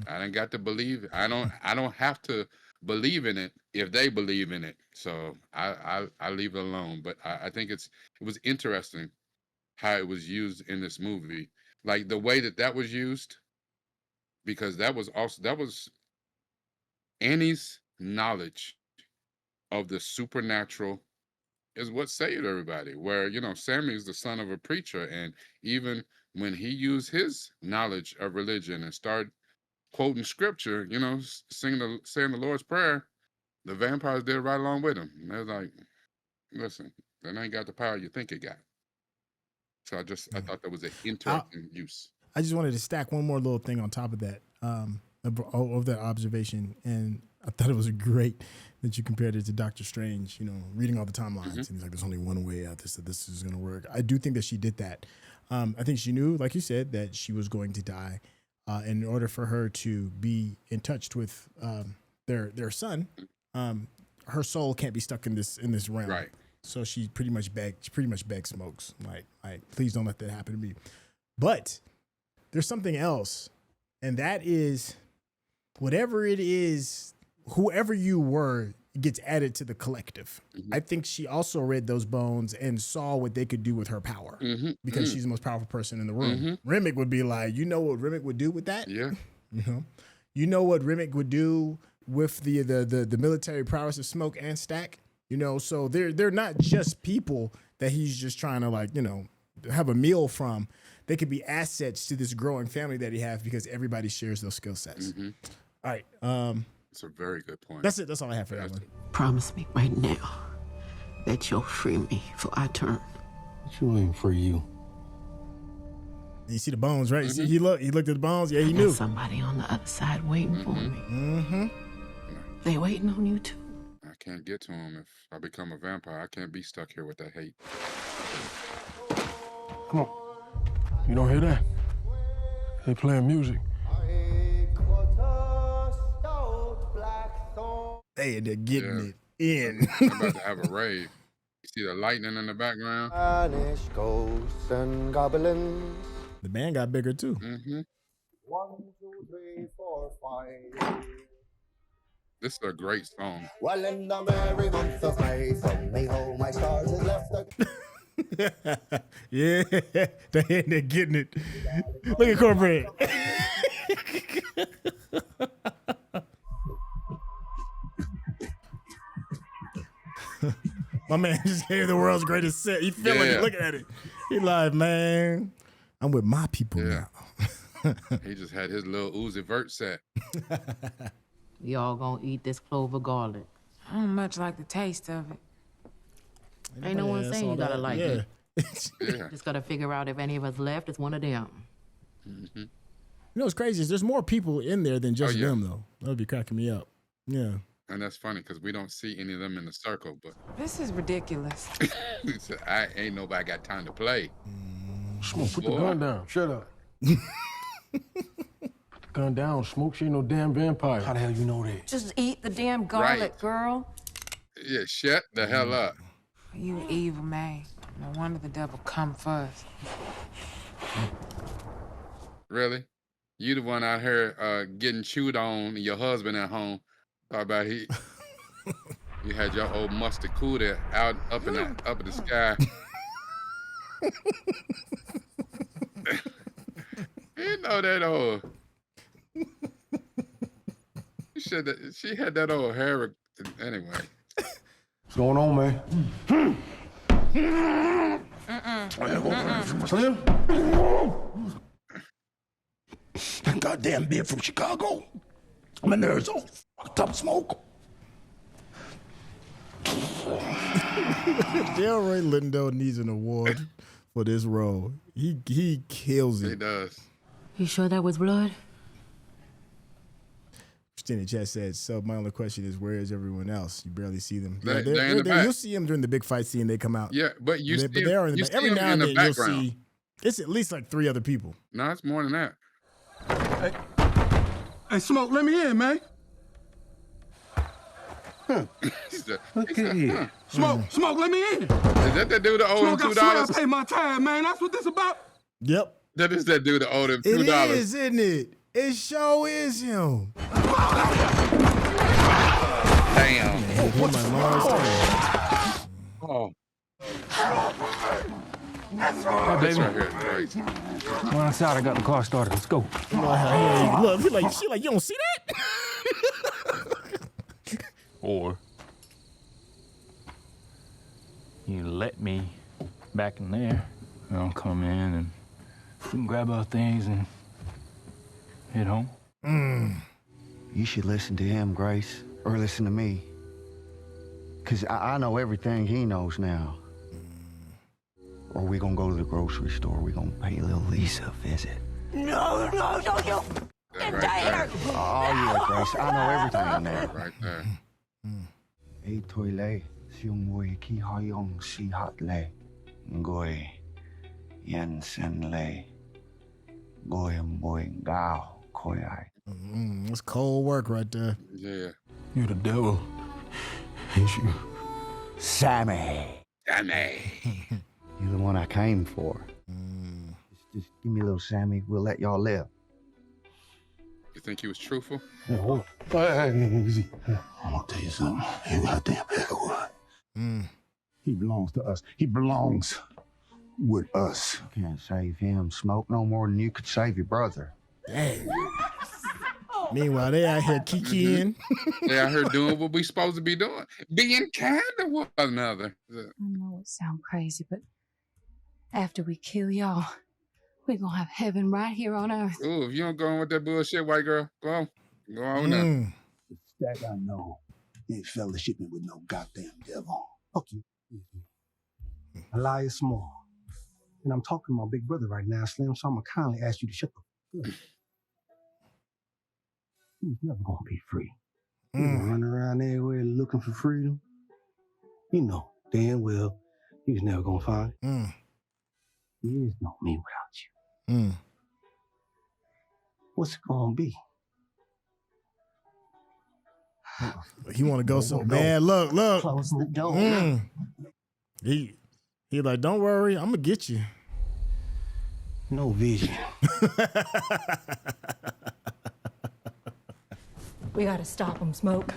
I done got to believe. I don't have to believe in it if they believe in it. So I leave it alone. But I think it was interesting how it was used in this movie, like the way that was used, because that was Annie's knowledge of the supernatural is what saved everybody. Where, Sammie is the son of a preacher, and even when he used his knowledge of religion and started quoting scripture, saying the Lord's Prayer, the vampires did right along with him. And they're like, listen, that ain't got the power you think it got. So I thought that was an interesting use. I just wanted to stack one more little thing on top of that, of that observation, and I thought it was great that you compared it to Doctor Strange, reading all the timelines, and he's like, there's only one way out that this is going to work. I do think that she did that. I think she knew, like you said, that she was going to die. In order for her to be in touch with their son, her soul can't be stuck in this realm. Right. So she pretty much begged Smokes, like, please don't let that happen to me. But there's something else, and that is, whatever it is, whoever you were gets added to the collective. I think she also read those bones and saw what they could do with her power, because she's the most powerful person in the room. Remmick would be like, you know what Remmick would do with that? Yeah. You know what Remmick would do with the military prowess of Smoke and Stack. You know, so they're not just people that he's just trying to, like, you know, have a meal from. They could be assets to this growing family that he has because everybody shares those skill sets. Mm-hmm. All right. It's a very good point. That's it. That's all I have for that one. Promise me right now that you'll free me before I turn. What you mean free you? You see the bones, right? Mm-hmm. He looked at the bones. Yeah, he knew. There's somebody on the other side waiting for me. Mm-hmm. They waiting on you too. I can't get to him if I become a vampire. I can't be stuck here with that hate. Come on. You don't hear that? They playing music. Hey, they're getting it in. I'm about to have a rave. You see the lightning in the background? Ghosts and goblins. The band got bigger too. Mm-hmm. 1, 2, 3, 4, 5. This is a great song. Well, in the merry month of May, from me home my stars has left yeah, they're getting it. Look at Cornbread. My man just gave the world's greatest set. He feeling it. Looking at it. He like, man, I'm with my people now. He just had his little Uzi Vert set. Y'all gonna eat this clover garlic. I don't much like the taste of it. Ain't no one saying you gotta like it. Yeah. Just gotta figure out if any of us left. It's one of them. Mm-hmm. You know what's crazy is there's more people in there than just them, though. That would be cracking me up. Yeah. And that's funny because we don't see any of them in the circle. But this is ridiculous. He said, I ain't nobody got time to play. Smoke, put the gun down. Shut up. Gun down, Smoke. She ain't no damn vampire. How the hell you know that? Just eat the damn garlic, Right. girl. Yeah, shut the hell up. You evil man. No wonder the devil come first. Really? You the one out here getting chewed on, and your husband at home. Talk about you had your old mustard cooter out up in the sky. You know that old. She had that old hair. Anyway. What's going on, man? Slim? That goddamn beer from Chicago. My nerves all fucked up, Smoke. Delroy Lindo needs an award for this role. He kills it. He does. You sure that was blood? Christina Chat said, so my only question is, where is everyone else? You barely see them. They're in the back. You'll see them during the big fight scene. They come out. Yeah, but you see they're in the back. Every now and then you'll see, it's at least like 3 other people. No, it's more than that. Hey, Smoke, let me in, man. Look at you. Smoke, let me in. Is that dude that owed him $2? Smoke, I swear I pay my time, man. That's what this about. Yep. That is that dude that owed him $2. It is, isn't it? It sure is him. Damn. Oh. Oh, baby. right here. Right. Come on outside. I got the car started. Let's go. Look, she like, you don't see that? Or you let me back in there, and I'll come in and we can grab our things and head home. You should listen to him, Grace, or listen to me. Because I know everything he knows now. Or we gonna go to the grocery store. We gonna pay little Lisa a visit. No, you. Get there. Oh, yeah, Grace. I know everything in there. Right there. Hey, toile, siung mui ki hayong si hat le, ngoi, yen sen le, goy boy gao koi ai. That's cold work right there. Yeah. You the devil, ain't you? Sammie. Sammie. You're the one I came for. Just give me a little Sammie. We'll let y'all live. You think he was truthful? Hey, easy. I'm gonna tell you something. You goddamn bad. He belongs to us. He belongs with us. You can't save him, Smoke, no more than you could save your brother. Dang. Meanwhile, they out here kikiing. They out here doing what we supposed to be doing, being kind to one another. I know it sounds crazy, but after we kill y'all, we're gonna have heaven right here on earth. Ooh, if you don't go on with that bullshit, white girl, go on now. That I know. You ain't fellowshipping with no goddamn devil. Fuck you. A lie is small. And I'm talking to my big brother right now, Slim, so I'm gonna kindly ask you to shut the fuck up. He's never gonna be free. You gonna run around everywhere looking for freedom. You know damn well he was never gonna find it. There is no me without you. What's it gonna be? He want to go so bad. Look. Close the door. He like, don't worry, I'm gonna get you. No vision. We gotta stop them, Smoke.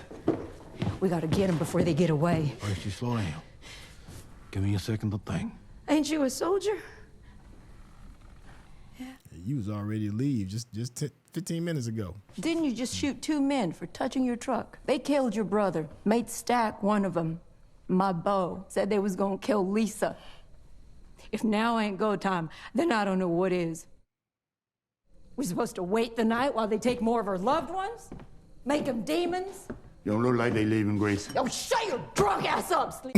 We gotta get them before they get away. First, you slow down. Give me a second to think. Ain't you a soldier? You was already to leave just 15 minutes ago. Didn't you just shoot 2 men for touching your truck? They killed your brother. Made Stack one of them. My beau said they was gonna kill Lisa. If now ain't go time, then I don't know what is. We supposed to wait the night while they take more of her loved ones? Make them demons? You don't look like they leaving, Grace. Yo, shut your drunk ass up, Sleep.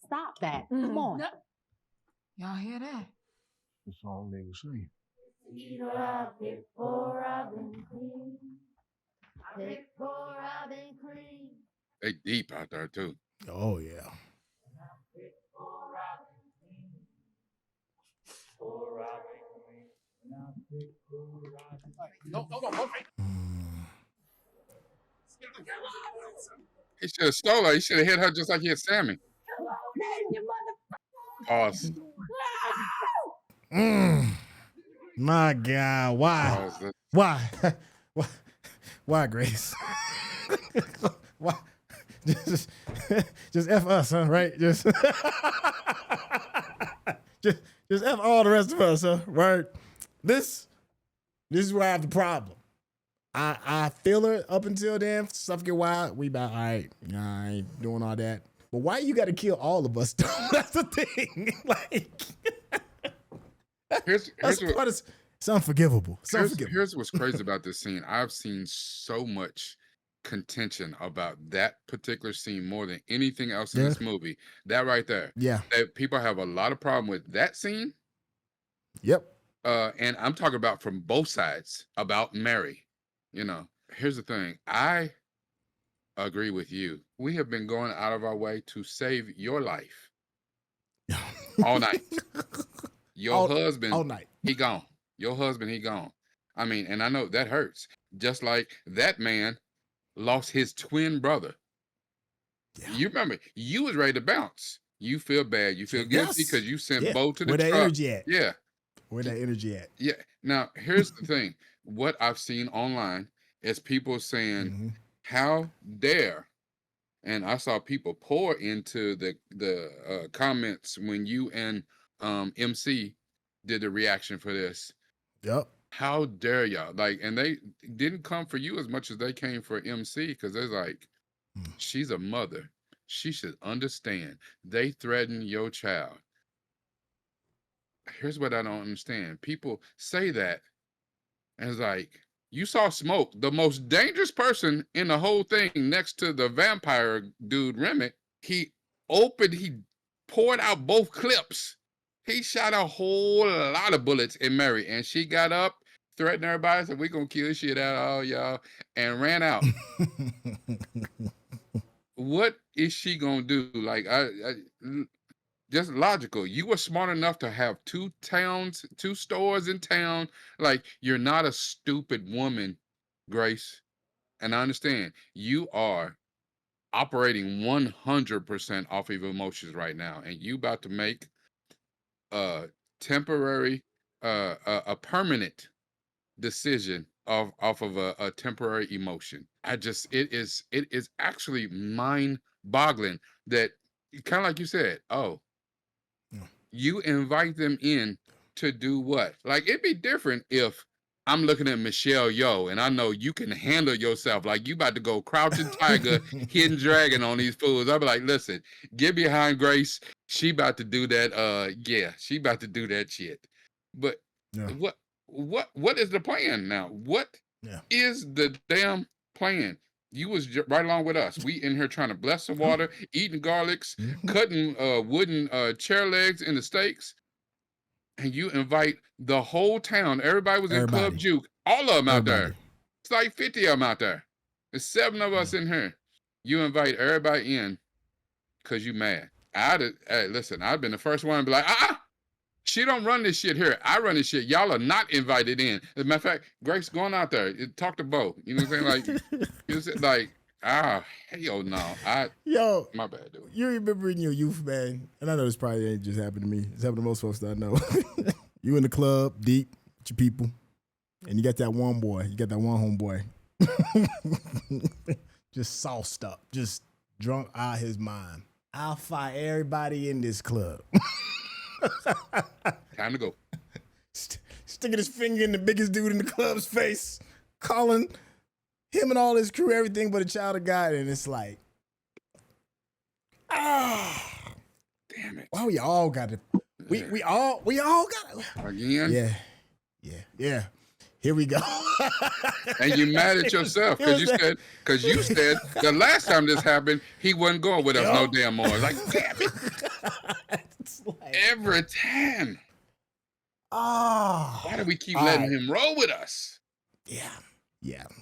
Stop that. Come on. Y'all hear that? The song they were singing. They deep out there too. Oh yeah. No. He should have stole her. He should have hit her just like he had Sammie. Pause. My God, why? Why, Grace? Why? Just F us, huh? Right? Just F all the rest of us, huh? Right? This is where I have the problem. I feel her up until then. Stuff get wild. We about all right. Nah, I ain't doing all that. But why you got to kill all of us? That's the thing. Like, here's what, it's unforgivable. Here's what's crazy about this scene. I've seen so much contention about that particular scene more than anything else in this movie. That right there. Yeah. That people have a lot of problem with that scene. Yep. And I'm talking about from both sides about Mary. You know, here's the thing. I agree with you. We have been going out of our way to save your life all night. Your husband, all night. He gone. Your husband, he gone. I mean, and I know that hurts. Just like that man lost his twin brother. Yeah. You remember, you was ready to bounce. You feel bad. You feel guilty because you sent Bo to the truck. Where that energy at? Yeah. Where that energy at? Yeah. Now, here's the thing. What I've seen online is people saying, how dare, and I saw people pour into the comments when you and MC did the reaction for this. Yep. How dare y'all? Like, and they didn't come for you as much as they came for MC, because they're like, she's a mother. She should understand. They threaten your child. Here's what I don't understand. People say that, and it's like, you saw Smoke, the most dangerous person in the whole thing next to the vampire dude, Remmick. He poured out both clips. He shot a whole lot of bullets in Mary, and she got up, threatened everybody, said, we're going to kill shit out of all y'all, and ran out. What is she going to do? Like, just logical. You were smart enough to have two stores in town. Like, you're not a stupid woman, Grace. And I understand you are operating 100% off of emotions right now. And you about to make a temporary, a permanent decision off of a temporary emotion. It is actually mind-boggling that, kind of like you said, you invite them in to do what? Like, it'd be different if I'm looking at Michelle Yeoh and I know you can handle yourself. Like, you about to go crouching tiger, hidden dragon on these fools. I'll be like, listen, get behind Grace. She about to do that. Yeah, she about to do that shit. But what is the plan now? What is the damn plan? You was right along with us. We in here trying to bless the water, eating garlics, cutting wooden chair legs into steaks. And you invite the whole town. Everybody was in Club Juke. All of them out there. It's like 50 of them out there. There's 7 of us in here. You invite everybody in because you mad. Hey, listen, I've been the first one to be like, she don't run this shit here. I run this shit. Y'all are not invited in. As a matter of fact, Grace, going out there, talk to Bo. You know what I'm saying? Like, hell no. Yo, my bad, dude. You remember in your youth, man, and I know this probably ain't just happened to me. It's happened to most folks that I know. You in the club, deep with your people, and you got that one boy. You got that one homeboy. Just sauced up, just drunk out his mind. I'll fire everybody in this club. Time to go. Sticking his finger in the biggest dude in the club's face, calling him and all his crew everything but a child of God, and it's like, damn it! Well, we all got it. We all got it again. Yeah. Here we go. And you mad at yourself because you said the last time this happened, he wasn't going with us no damn more. Like, damn it. Every time. Why do we keep letting him roll with us? Yeah.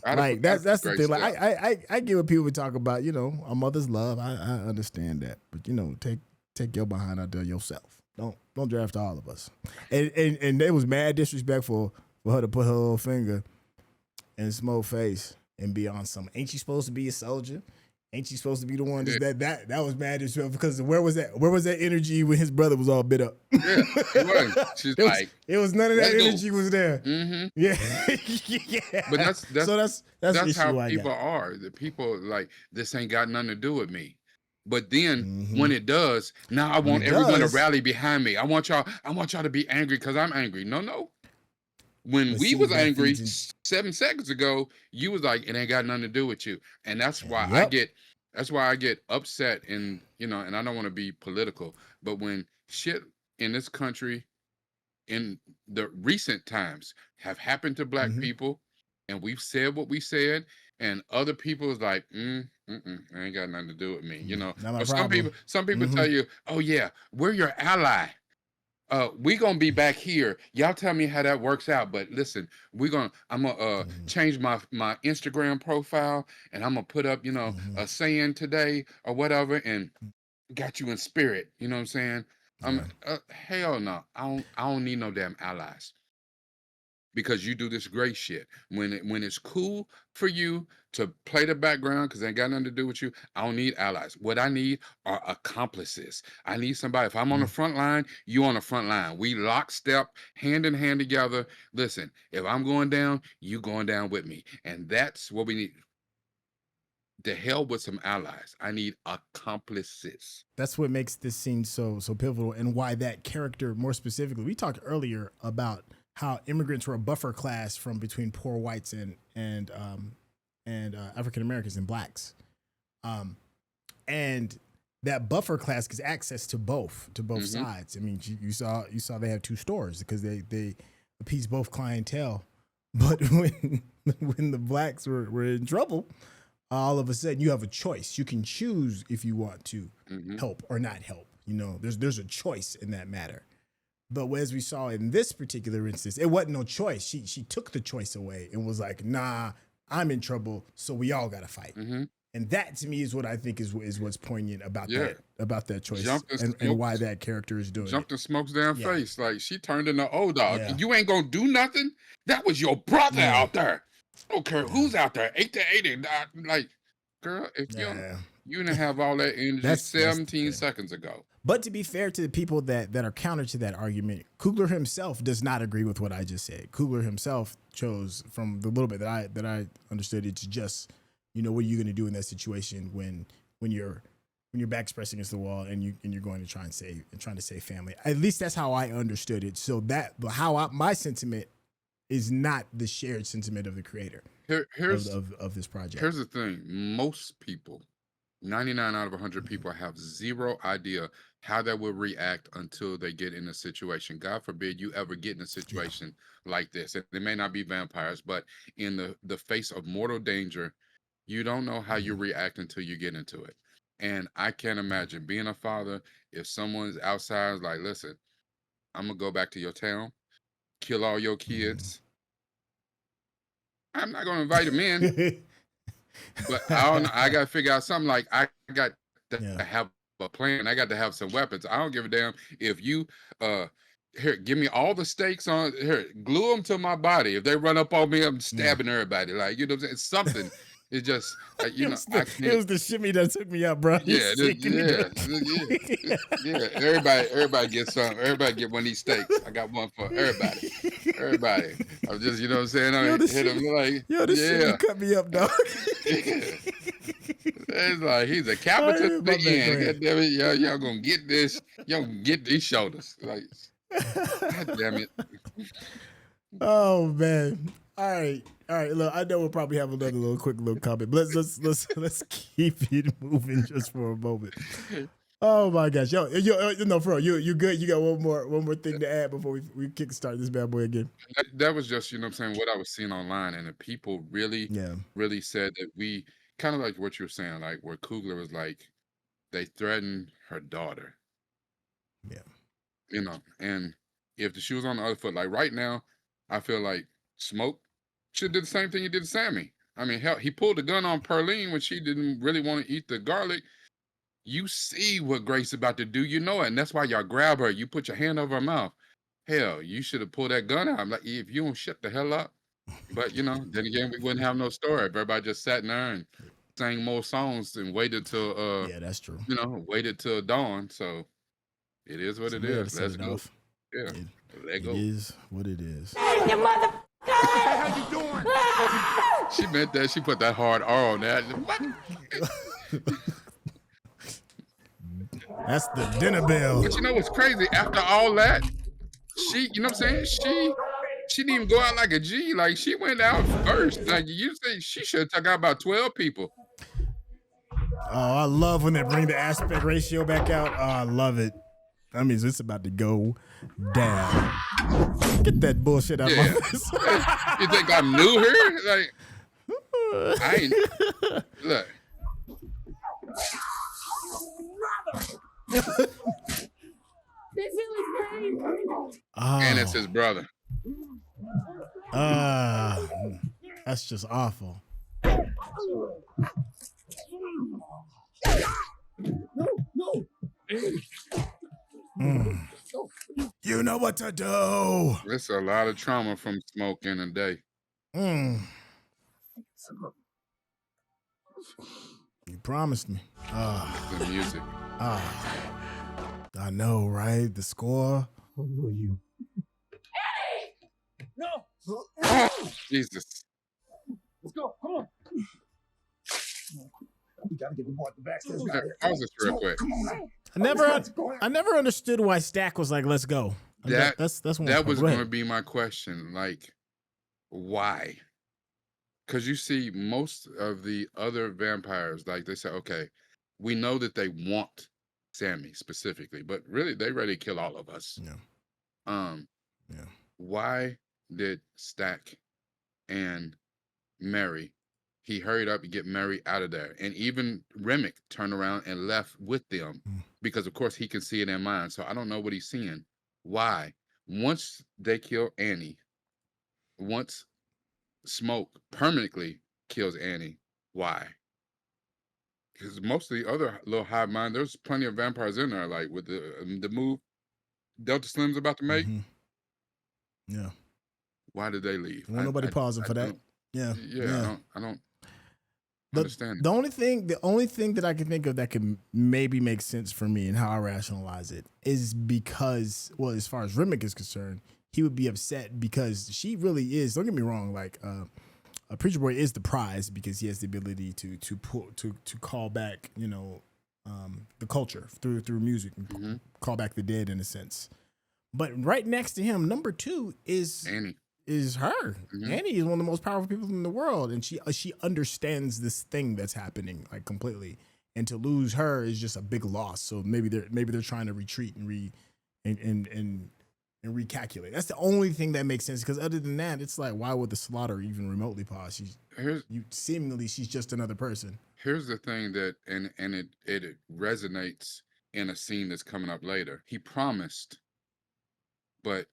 Like that's the thing. Like I get what people talk about, a mother's love. I understand that. But take your behind out there yourself. Don't draft all of us. And it was mad disrespectful for her to put her little finger in Smoke's face and be on some. Ain't you supposed to be a soldier? Ain't you supposed to be the one that was mad disrespectful? Because where was that energy when his brother was all bit up? Yeah, it was. She's it was none of that energy was there. Mm-hmm. Yeah. But that's how people are. are. The people like, this ain't got nothing to do with me. But then when it does, now I want everyone to rally behind me. I want y'all to be angry because I'm angry. No. When we was angry 7 seconds ago, you was like, it ain't got nothing to do with you. And that's why I get upset and I don't want to be political, but when shit in this country in the recent times have happened to Black people and we've said what we said and other people is like, it ain't got nothing to do with me. Or some people tell you, oh yeah, we're your ally. We gonna be back here. Y'all tell me how that works out. But listen, I'm gonna change my Instagram profile and I'm gonna put up, a saying today or whatever, and got you in spirit. You know what I'm saying? Hell no. I don't need no damn allies. Because you do this great shit. When it's cool for you to play the background because it ain't got nothing to do with you, I don't need allies. What I need are accomplices. I need somebody. If I'm on the front line, you on the front line. We lockstep, hand in hand together. Listen, if I'm going down, you going down with me. And that's what we need. The hell with some allies. I need accomplices. That's what makes this scene so pivotal and why that character more specifically. We talked earlier about how immigrants were a buffer class from between poor whites and African Americans and Blacks, and that buffer class gets access to both sides. I mean, you saw they have 2 stores because they appease both clientele, but when the Blacks were in trouble, all of a sudden you have a choice. You can choose if you want to help or not help. There's a choice in that matter. But as we saw in this particular instance, it wasn't no choice. She took the choice away and was like, nah, I'm in trouble, so we all got to fight. And that, to me, is what I think is what's poignant about that choice and why that character is doing Jumped in Smoke's damn face. Like, she turned into old dog. Yeah. You ain't going to do nothing? That was your brother out there. I don't care who's out there, 8 to 80. Like, girl, if you didn't have all that energy 17 seconds ago. But to be fair to the people that are counter to that argument, Coogler himself does not agree with what I just said. Coogler himself chose, from the little bit that I understood, it to just, what are you going to do in that situation when you're when your back's pressed against the wall and you're going to trying to save family. At least that's how I understood it. So my sentiment is not the shared sentiment of the creator of this project. Here's the thing: most people, 99 out of 100 people, have zero idea how they will react until they get in a situation. God forbid you ever get in a situation like this. And they may not be vampires, but in the face of mortal danger, you don't know how you react until you get into it. And I can't imagine being a father if someone's outside like, listen, I'm gonna go back to your town, kill all your kids. I'm not gonna invite them in. But I gotta figure out something. Like I got to have a plan. I got to have some weapons. I don't give a damn if you here, give me all the stakes on here, glue them to my body. If they run up on me, I'm stabbing everybody. Like, you know what I'm saying? It's something. It's just you know, it was the shimmy that took me out, bro. Yeah, everybody gets some. Everybody get one of these steaks. I got one for everybody. Everybody. I'm just, you know what I'm saying? I hit them like, this shimmy cut me up, dog. It's like he's a capital to the end. God damn it, y'all gonna get this. Y'all gonna get these shoulders. Like, God damn it. Oh man. All right. Look, I know we'll probably have another quick comment, but let's keep it moving just for a moment. Oh my gosh, yo, no, bro, you good? You got one more thing to add before we kickstart this bad boy again? That was just, you know what I'm saying, what I was seeing online, and the people really said that we kind of like what you were saying, like where Coogler was like, they threatened her daughter. Yeah. You know, and if the shoe was on the other foot, like right now, I feel like Smoke should do the same thing he did to Sammie. I mean, hell, he pulled the gun on Pearline when she didn't really want to eat the garlic. You see what Grace about to do, you know it, and that's why y'all grab her. You put your hand over her mouth. Hell, you should have pulled that gun out. I'm like, if you don't shut the hell up. But, you know, then again, we wouldn't have no story if everybody just sat in there and sang more songs and waited till yeah, that's true. You know, waited till dawn. So it is what it is. Let's go. Yeah, let go. It is what it is. Hey, you mother. How you doing? She meant that. She put that hard R on that. That's the dinner bell. But you know what's crazy? After all that, she, you know what I'm saying? She didn't even go out like a G. Like, she went out first. Like, you say she should have took out about 12 people. Oh, I love when they bring the aspect ratio back out. Oh, I love it. That means it's about to go down. Get that bullshit out of my face. You think I'm new here? Like, I ain't. Look. And it's his brother. That's just awful. You know what to do. It's a lot of trauma from Smoke in a day. You promised me. The music. I know, right? The score. Who are you? No! Jesus. Let's go. Come on. We gotta get the boy at the back. Pause this real quick. I never understood why Stack was like, "Let's go." That's one. That was going to be my question. Like, why? Because you see, most of the other vampires, like they say, okay, we know that they want Sammie specifically, but really they ready to kill all of us. Yeah. Why did Stack and Mary? He hurried up and get Mary out of there, and even Remmick turned around and left with them because, of course, he can see it in mind. So I don't know what he's seeing. Why? Once they kill Annie, once Smoke permanently kills Annie, why? Because most of the other little hive mind, there's plenty of vampires in there, like with the move Delta Slim's about to make. Yeah. Why did they leave? Nobody pausing for that. Yeah. I don't understand. The only thing that I can think of that could maybe make sense for me and how I rationalize it is because, well, as far as Remmick is concerned, he would be upset because she really is. Don't get me wrong. Like, a Preacher Boy is the prize because he has the ability to call back, you know, the culture through music, and call back the dead in a sense. But right next to him, number 2 is Annie. Is her. Annie is one of the most powerful people in the world, and she understands this thing that's happening like completely. And to lose her is just a big loss. So maybe they're trying to retreat and recalculate. That's the only thing that makes sense. Because other than that, it's like, why would the slaughter even remotely pause? She's just another person. Here's the thing that it resonates in a scene that's coming up later. He promised, but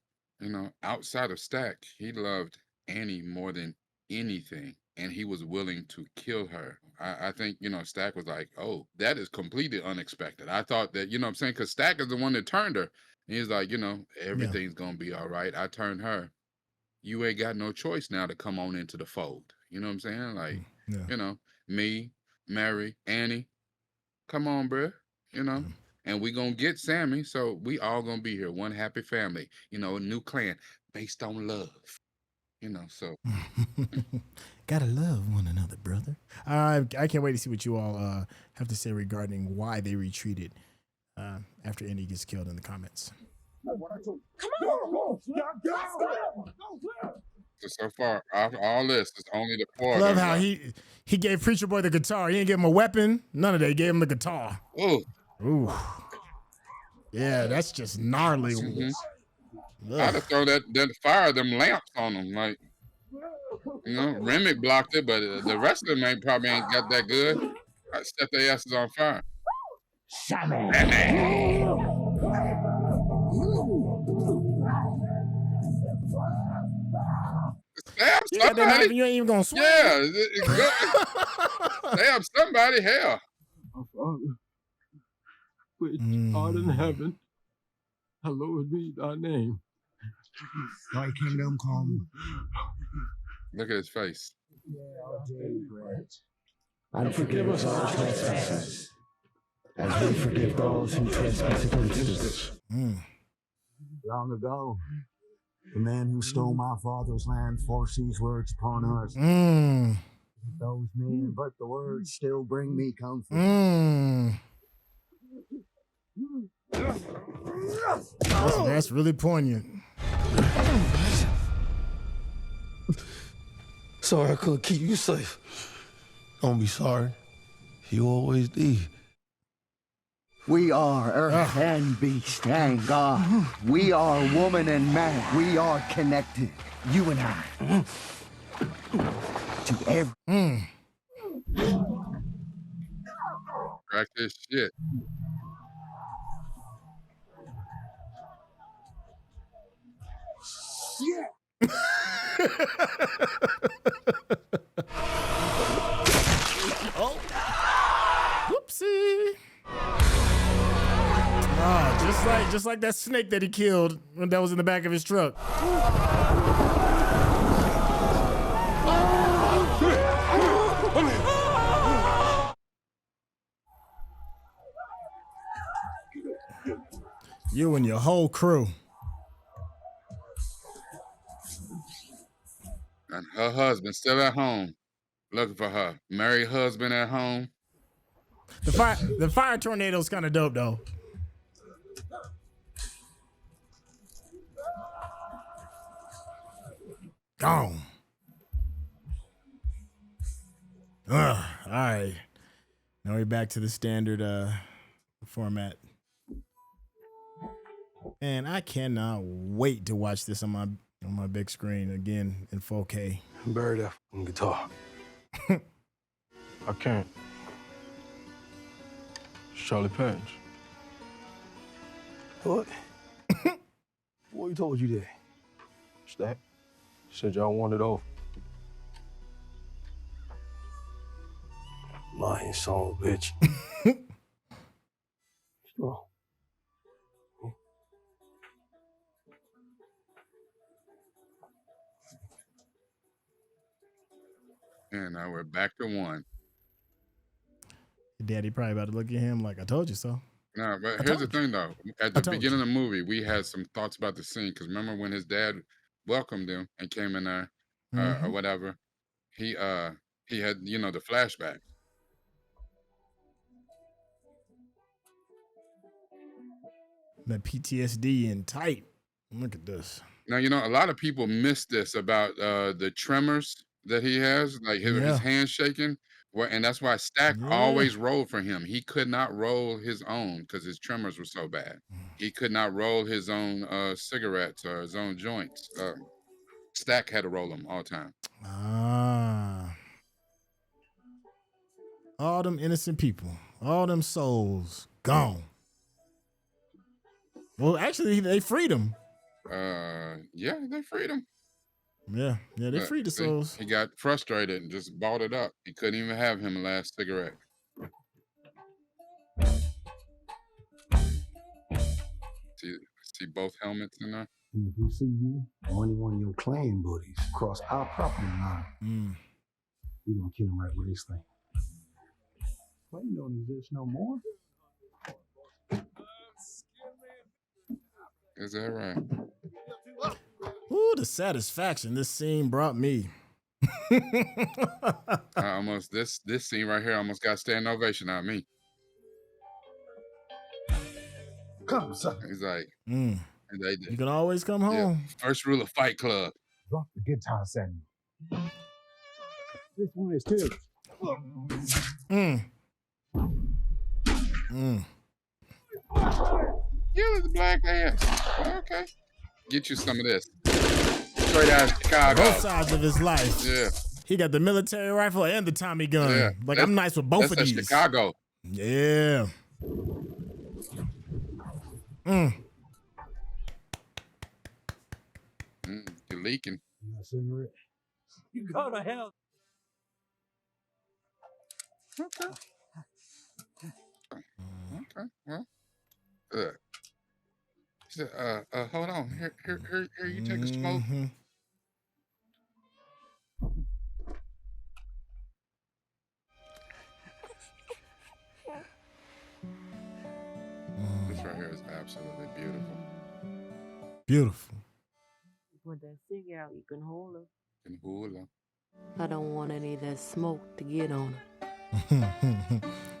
outside of Stack, he loved Annie more than anything, and he was willing to kill her. I think, Stack was like, oh, that is completely unexpected. I thought that, what I'm saying, because Stack is the one that turned her. And he's like, everything's going to be all right. I turned her. You ain't got no choice now to come on into the fold. You know what I'm saying? Like, me, Mary, Annie, come on, bruh, and we going to get Sammie. So we all going to be here. One happy family, a new clan based on love, so. Gotta love one another, brother. I can't wait to see what you all have to say regarding why they retreated after Andy gets killed in the comments. Come on! So far, after all this, it's only the 4 I of love them how left. he gave Preacher Boy the guitar. He didn't give him a weapon. None of that. He gave him the guitar. Ooh. Yeah, that's just gnarly. I'd have thrown that fire, them lamps on them. Like, Remmick blocked it, but the rest of them probably ain't got that good. I set their asses on fire. Sammie! Stab You got that knife somebody. and you ain't even gonna swing. Yeah. Stab somebody. Hell. My Father, which art in heaven, hallowed be thy name. Thy kingdom come. Look at his face. And forgive us our trespasses, as we forgive those who trespass against us. Long ago, the man who stole my father's land forced these words upon us. Those men, but the words still bring me comfort. That's really poignant. Sorry I couldn't keep you safe. Don't be sorry. You always did. We are earth and beast and God. We are woman and man. We are connected. You and I. To every. Crack this shit. Oh. Whoopsie. Just like that snake that he killed when that was in the back of his truck. You and your whole crew. And her husband still at home, looking for her. Married husband at home. The fire tornado's kind of dope though. Gone. All right. Now we're back to the standard format. And I cannot wait to watch this on my big screen again in 4K. Bury that guitar. I can't. It's Charlie Patch. What? What told you that? Stack said y'all wanted off. Lying son of a bitch. Oh. And now we're back to 1. Daddy probably about to look at him like, I told you so. No, but here's the thing, though. At the beginning of the movie, we had some thoughts about the scene. Because remember when his dad welcomed him and came in there or whatever, he had, the flashback. That PTSD and tight. Look at this. Now, you know, a lot of people miss this about the tremors that he has, like his hands shaking. Well, and that's why Stack always rolled for him. He could not roll his own because his tremors were so bad. He could not roll his own cigarettes or his own joints. Stack had to roll them all the time. All them innocent people, all them souls gone. Well, actually, they freed him. Yeah, they freed him. Yeah, they freed the souls. He got frustrated and just balled it up. He couldn't even have him a last cigarette. See both helmets in there? And if we see you or any one of your clan buddies cross our property line, we're going to kill him right where they stay. Well, you know there's no more. Is that right? Ooh, the satisfaction this scene brought me. This scene right here almost got standing ovation out of me. Come, son. He's like, you can always come home. Yeah. First rule of Fight Club. Drop the guitar, Sammie. This one is too. You was a black ass. Okay. Get you some of this. Straight out of Chicago. Both sides of his life. Yeah. He got the military rifle and the Tommy gun. Yeah. Like, I'm nice with both of these. Chicago. Yeah. You're leaking. You got a cigarette? You go to hell. Okay. Well. She said, hold on. Here, you take a smoke. This right here is absolutely beautiful. Beautiful. Put that cigarette out, you can hold her. Can hold her. I don't want any of that smoke to get on her.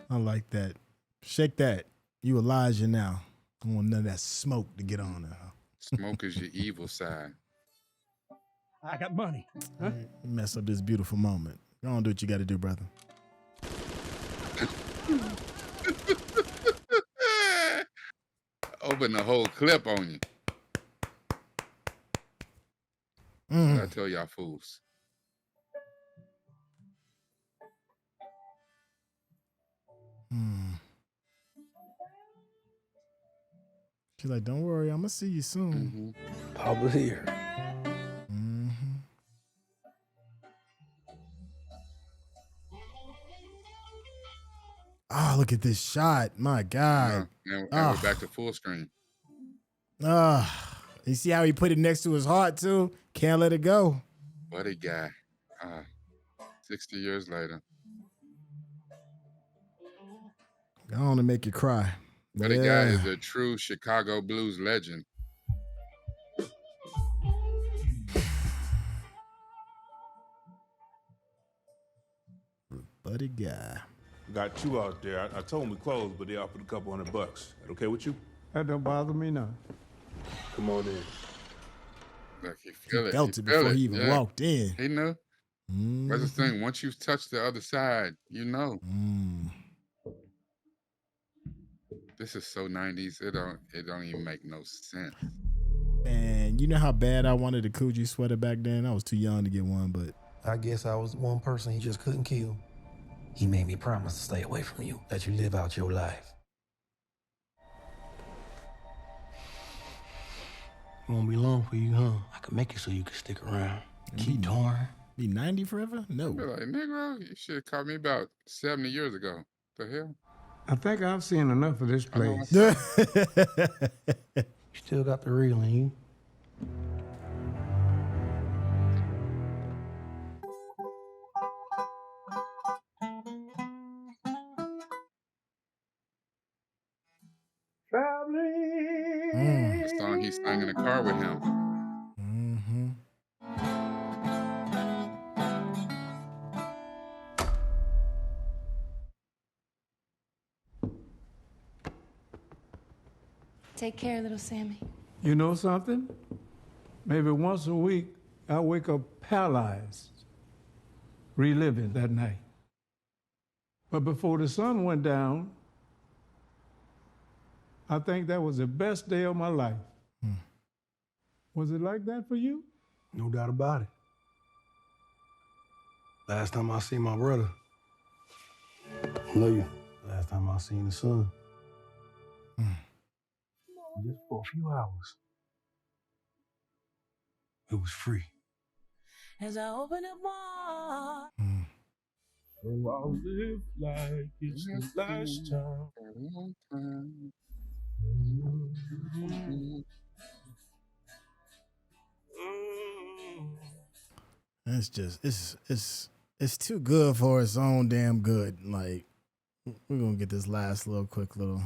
I like that. Shake that. You Elijah now. I want none of that smoke to get on her. Smoke is your evil side. I got money. Huh? Mess up this beautiful moment. Go on, do what you got to do, brother. Open the whole clip on you. I tell y'all fools. She's like, don't worry, I'm going to see you soon. Papa's here. Oh, look at this shot. My God. And we're back to full screen. You see how he put it next to his heart, too? Can't let it go. Buddy guy. 60 years later. Go on and make you cry. Buddy guy is a true Chicago blues legend. Buddy guy. Got two out there. I told them we closed, but they offered a couple $100. That okay with you? That don't bother me none. Come on in. Look, he feel it. Felt it before he even walked in. He knew. That's the thing. Once you touch the other side, you know. This is so 90s. It don't even make no sense. And you know how bad I wanted a Coogee sweater back then? I was too young to get one, but I guess I was one person he just couldn't kill. He made me promise to stay away from you, that you live out your life. It won't be long for you, huh? I can make it so you can stick around. Keep touring. Be 90 forever? No. Be like, Negro, you should have caught me about 70 years ago. The hell? I think I've seen enough of this place. You still got the real in you. The song he sang in the car with him. Take care, little Sammie. You know something? Maybe once a week, I wake up paralyzed, reliving that night. But before the sun went down, I think that was the best day of my life. Was it like that for you? No doubt about it. Last time I seen my brother, love you. Last time I seen the sun, just for a few hours, it was free. As I open up my Oh, I'll live like it's the last time. It's just it's too good for its own damn good. Like, we're gonna get this last little quick little.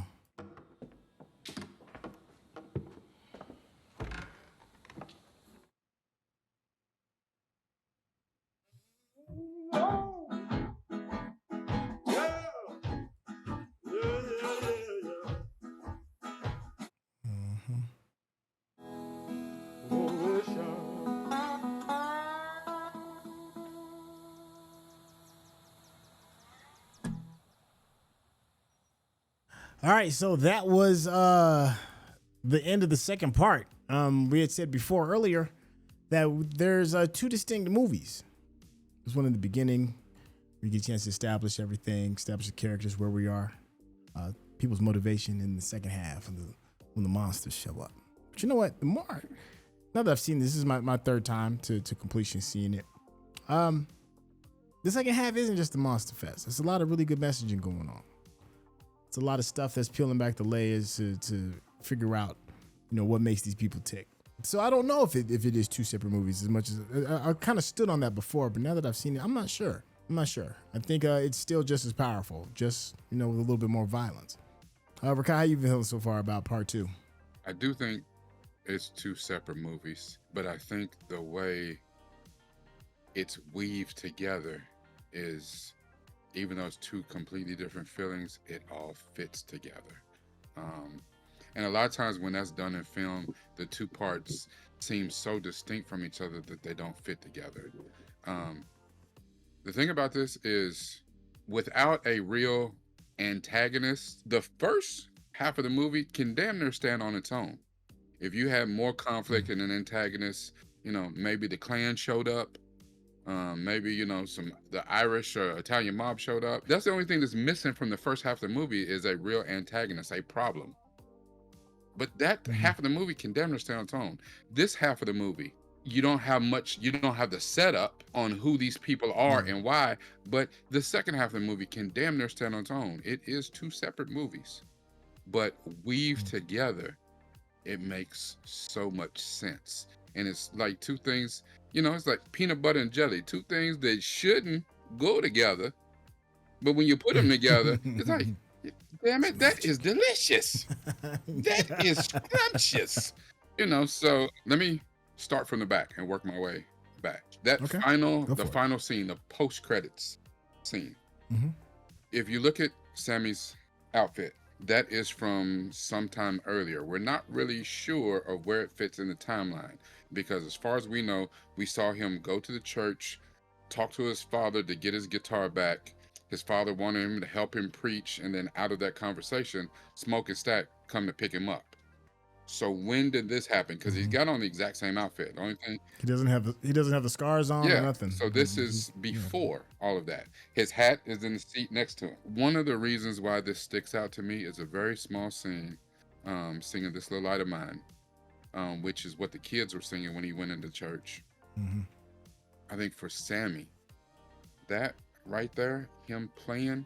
All right, so that was the end of the second part. We had said before earlier that there's two distinct movies. There's one in the beginning. We get a chance to establish everything, establish the characters, where we are, people's motivation in the second half when the monsters show up. But you know what? The more, now that I've seen this is my third time to completion seeing it. The second half isn't just the monster fest. There's a lot of really good messaging going on. It's a lot of stuff that's peeling back the layers to figure out, what makes these people tick. So I don't know if it is two separate movies as much as I kind of stood on that before, but now that I've seen it, I'm not sure. I think it's still just as powerful, just, with a little bit more violence. Rekkai, how you feeling so far about part two? I do think it's two separate movies, but I think the way it's weaved together is, even though it's two completely different feelings, it all fits together. And a lot of times when that's done in film, the two parts seem so distinct from each other that they don't fit together. The thing about this is, without a real antagonist, the first half of the movie can damn near stand on its own. If you had more conflict and an antagonist, maybe the Klan showed up, maybe the Irish or Italian mob showed up. That's the only thing that's missing from the first half of the movie is a real antagonist, a problem. But that half of the movie can damn near stand on its own. This half of the movie, you don't have the setup on who these people are and why, but the second half of the movie can damn near stand on its own. It is two separate movies, but weaved together, it makes so much sense. And it's like two things, it's like peanut butter and jelly, two things that shouldn't go together, but when you put them together, it's like, damn it, that is delicious. That is scrumptious. So let me start from the back and work my way back. That final scene, the post-credits scene. Mm-hmm. If you look at Sammie's outfit, that is from sometime earlier. We're not really sure of where it fits in the timeline, because as far as we know, we saw him go to the church, talk to his father to get his guitar back. His father wanted him to help him preach, and then out of that conversation, Smoke and Stack come to pick him up. So when did this happen? Because he's got on the exact same outfit. The only thing he doesn't have the scars on or nothing. So this is before all of that. His hat is in the seat next to him. One of the reasons why this sticks out to me is a very small scene, singing "This Little Light of Mine," which is what the kids were singing when he went into church. Mm-hmm. I think for Sammie, that right there, him playing,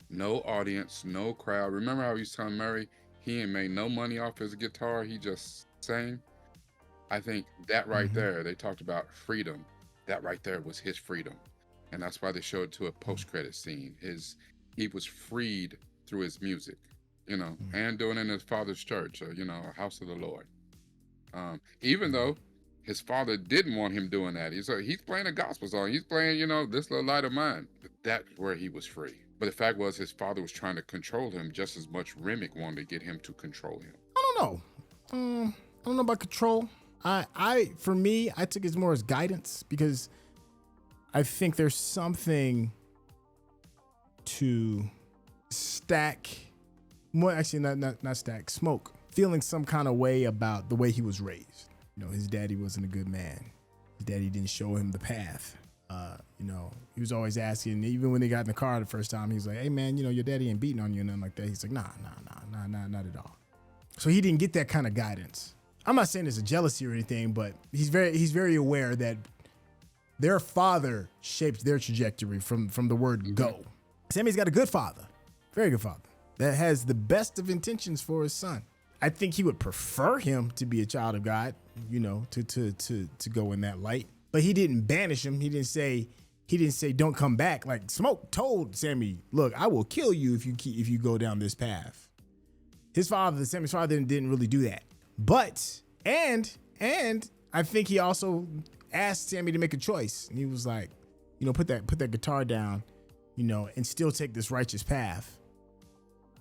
no audience, no crowd. Remember how he was telling Mary he ain't made no money off his guitar, he just sang? I think that right there, they talked about freedom. That right there was his freedom. And that's why they showed it to a post-credit scene. He was freed through his music, and doing it in his father's church, a house of the Lord. Even though his father didn't want him doing that. He's playing a gospel song. He's playing, "This Little Light of Mine." That's where he was free. But the fact was, his father was trying to control him just as much Remmick wanted to get him to control him. I don't know. I don't know about control. For me, I took it more as guidance because I think there's something to Stack. Well, actually, not Stack. Smoke feeling some kind of way about the way he was raised. You know, his daddy wasn't a good man. His daddy didn't show him the path. You know, he was always asking, even when they got in the car the first time, he was like, hey man, you know, your daddy ain't beating on you and nothing like that. He's like, nah, not at all. So he didn't get that kind of guidance. I'm not saying it's a jealousy or anything, but he's very aware that their father shaped their trajectory from the word go. Sammie's got a good father, very good father, that has the best of intentions for his son. I think he would prefer him to be a child of God, you know, to go in that light. But he didn't banish him. He didn't say don't come back. Like Smoke told Sammie, look, I will kill you if you go down this path. Sammie's father didn't really do that. But and I think he also asked Sammie to make a choice. And he was like, you know, put that guitar down, you know, and still take this righteous path.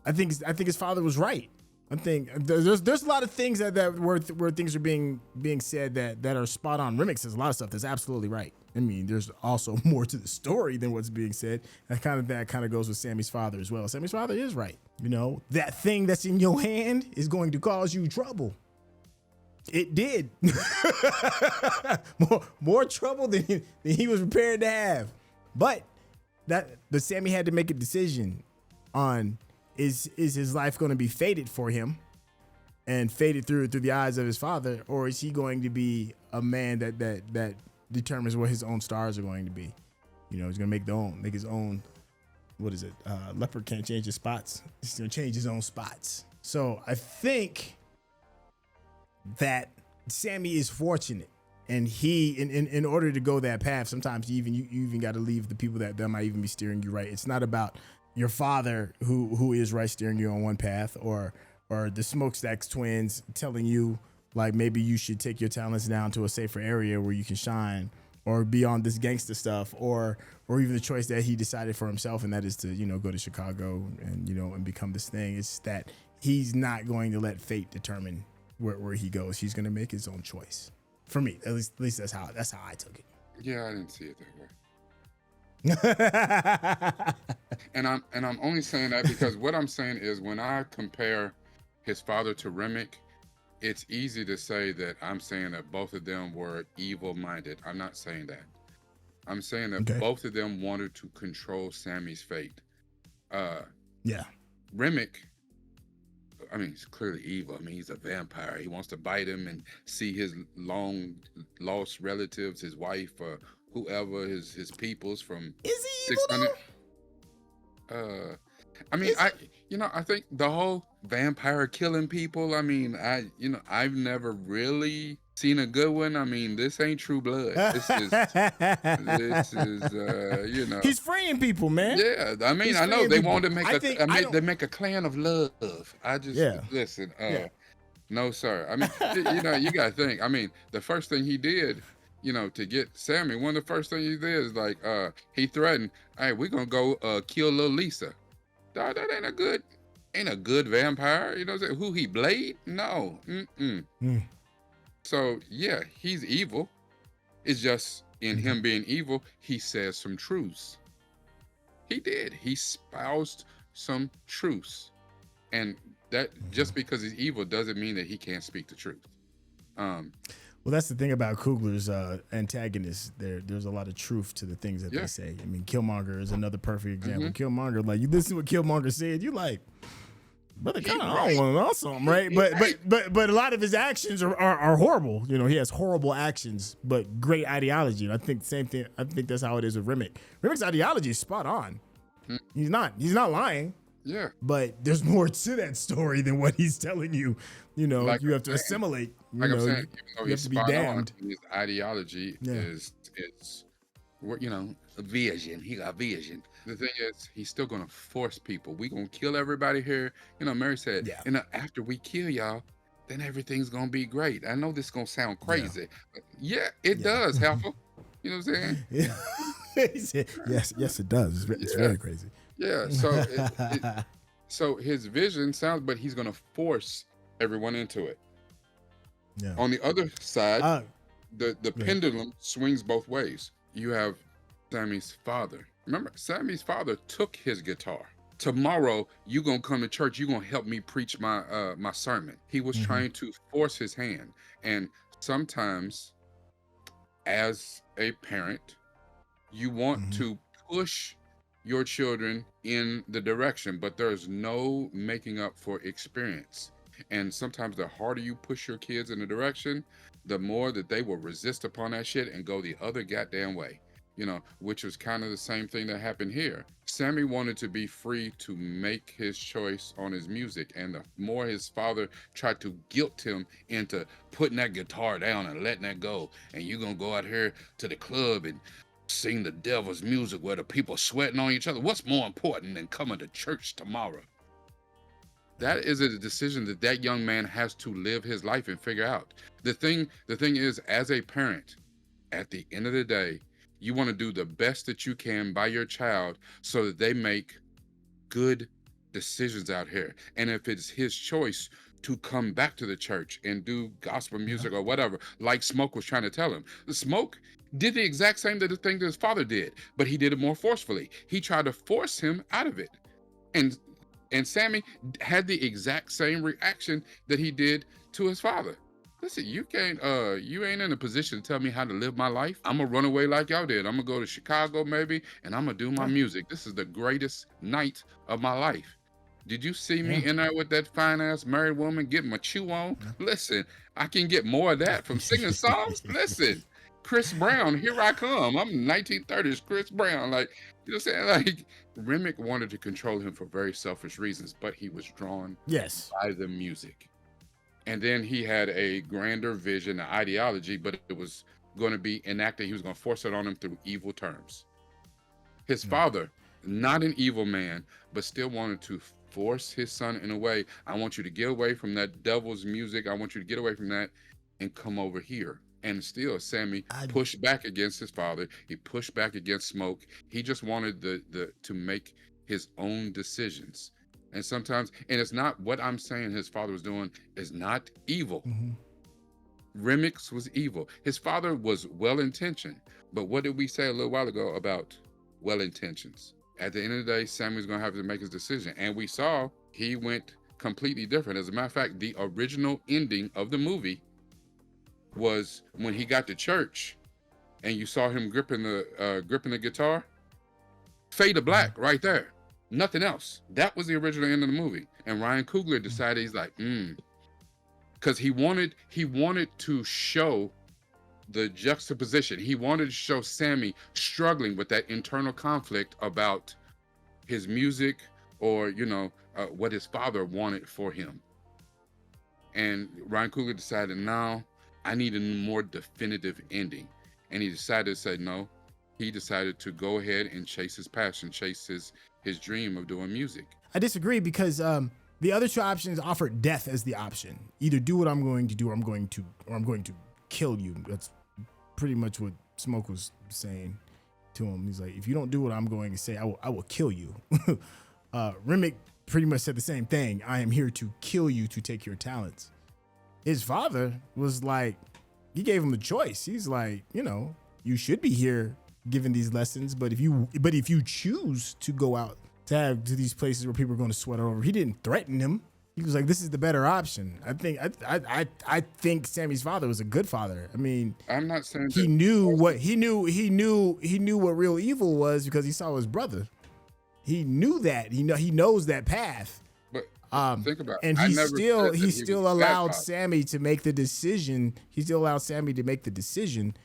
I think his father was right. I think there's a lot of things where things are being said that are spot on. Remmick says a lot of stuff that's absolutely right. I mean, there's also more to the story than what's being said. That kind of goes with Sammie's father as well. Sammie's father is right. You know, that thing that's in your hand is going to cause you trouble. It did. more trouble than he was prepared to have. But Sammie had to make a decision on is his life going to be fated for him and faded through the eyes of his father, or is he going to be a man that determines what his own stars are going to be? You know, he's going to make his own. What is it? Leopard can't change his spots. He's going to change his own spots. So I think that Sammie is fortunate, and he, in order to go that path, sometimes you even got to leave the people that might even be steering you right. It's not about your father who is right steering you on one path, or the Smokestacks twins telling you like maybe you should take your talents down to a safer area where you can shine, or be on this gangster stuff, or even the choice that he decided for himself, and that is to, you know, go to Chicago and, you know, and become this thing. It's that he's not going to let fate determine where he goes. He's going to make his own choice. For me, at least that's how I took it. Yeah, I didn't see it that way. and I'm only saying that because what I'm saying is when I compare his father to Remmick, it's easy to say that I'm saying that both of them were evil-minded. I'm not saying that. I'm saying that both of them wanted to control Sammie's fate. Yeah. Remmick, I mean, he's clearly evil. I mean, he's a vampire. He wants to bite him and see his long-lost relatives, his wife, or whoever, his peoples from. Is he evil though? I mean, I think the whole vampire killing people. I mean, I've never really seen a good one. I mean, this ain't True Blood. This is, you know. He's freeing people, man. Yeah, I mean, I know they want to make they make a clan of love. Listen. No, sir. I mean, you know, you gotta think. I mean, the first thing he did, you know, to get Sammie, one of the first things he did is like, he threatened, "Hey, we're gonna go kill little Lisa." Dog, that ain't a good vampire. You know what I'm saying? Who he Blade? No. So yeah, he's evil. It's just in him being evil, he says some truths. He did. He espoused some truths, and that just because he's evil doesn't mean that he can't speak the truth. Well, that's the thing about Coogler's antagonists. There's a lot of truth to the things that they say. I mean, Killmonger is another perfect example. Killmonger, like, you listen to what Killmonger said, you like, brother, kind of I don't want to know something, right? But a lot of his actions are horrible. You know, he has horrible actions, but great ideology. And I think the same thing. I think that's how it is with Remmick. Remmick's ideology is spot on. He's not lying. Yeah. But there's more to that story than what he's telling you. You know, like you have to assimilate. Like I'm saying, even though you have to be damned. His ideology is you know, a vision. He got vision. The thing is, he's still gonna force people. We gonna kill everybody here. You know, Mary said, and after we kill y'all, then everything's gonna be great. I know this is gonna sound crazy. But it does, Helper. You know what I'm saying? Yeah. He said, yes, it does. It's very crazy. Yeah. So so his vision sounds, but he's gonna force everyone into it. Yeah. On the other side, the yeah. pendulum swings both ways. You have Sammie's father. Remember, Sammie's father took his guitar. Tomorrow, you gonna come to church. You gonna help me preach my my sermon. He was trying to force his hand, and sometimes, as a parent, you want to push your children in the direction, but there's no making up for experience. And sometimes the harder you push your kids in a direction, the more that they will resist upon that shit and go the other goddamn way. You know, which was kind of the same thing that happened here. Sammie wanted to be free to make his choice on his music, and the more his father tried to guilt him into putting that guitar down and letting that go, and you're gonna go out here to the club and sing the devil's music where the people sweating on each other. What's more important than coming to church tomorrow? That is a decision that that young man has to live his life and figure out. The thing is, as a parent, at the end of the day, you want to do the best that you can by your child so that they make good decisions out here. And if it's his choice to come back to the church and do gospel music or whatever, like Smoke was trying to tell him, Smoke did the exact same thing that his father did, but he did it more forcefully. He tried to force him out of it. And Sammie had the exact same reaction that he did to his father. Listen, you ain't in a position to tell me how to live my life. I'm gonna run away like y'all did. I'm gonna go to Chicago maybe, and I'm gonna do my music. This is the greatest night of my life. Did you see me in there with that fine ass married woman getting my chew on? Listen, I can get more of that from singing songs. Listen, Chris Brown, here I come. I'm 1930s Chris Brown. Like, you know what I'm saying? Like, Remmick wanted to control him for very selfish reasons, but he was drawn by the music. And then he had a grander vision, an ideology, but it was going to be enacted. He was going to force it on him through evil terms. His father, not an evil man, but still wanted to force his son in a way. I want you to get away from that devil's music. I want you to get away from that and come over here. And still, Sammie pushed back against his father. He pushed back against Smoke. He just wanted to make his own decisions. And sometimes, and it's not what I'm saying his father was doing is not evil. Remmick was evil. His father was well-intentioned. But what did we say a little while ago about well-intentions? At the end of the day, Sammie's going to have to make his decision. And we saw he went completely different. As a matter of fact, the original ending of the movie was when he got to church and you saw him gripping the guitar. Fade to black right there. Nothing else. That was the original end of the movie. And Ryan Coogler decided, he's like, because he wanted to show the juxtaposition. He wanted to show Sammie struggling with that internal conflict about his music or, what his father wanted for him. And Ryan Coogler decided, no, I need a more definitive ending. And he decided to say no. He decided to go ahead and chase his passion, chase his dream of doing music. I disagree because the other two options offered death as the option. Either do what I'm going to do, or I'm going to kill you. That's pretty much what Smoke was saying to him. He's like, if you don't do what I'm going to say, I will kill you. Remmick pretty much said the same thing. I am here to kill you to take your talents. His father was like, he gave him the choice. He's like, you should be here giving these lessons, but if you choose to go out to these places where people are going to sweat over, he didn't threaten him. He was like, this is the better option. I think Sammie's father was a good father. I mean, I'm not saying he knew what real evil was because he saw his brother. He knew that. He knows that path. But think about it. And he still allowed Sammie to make the decision. He still allowed Sammie to make the decision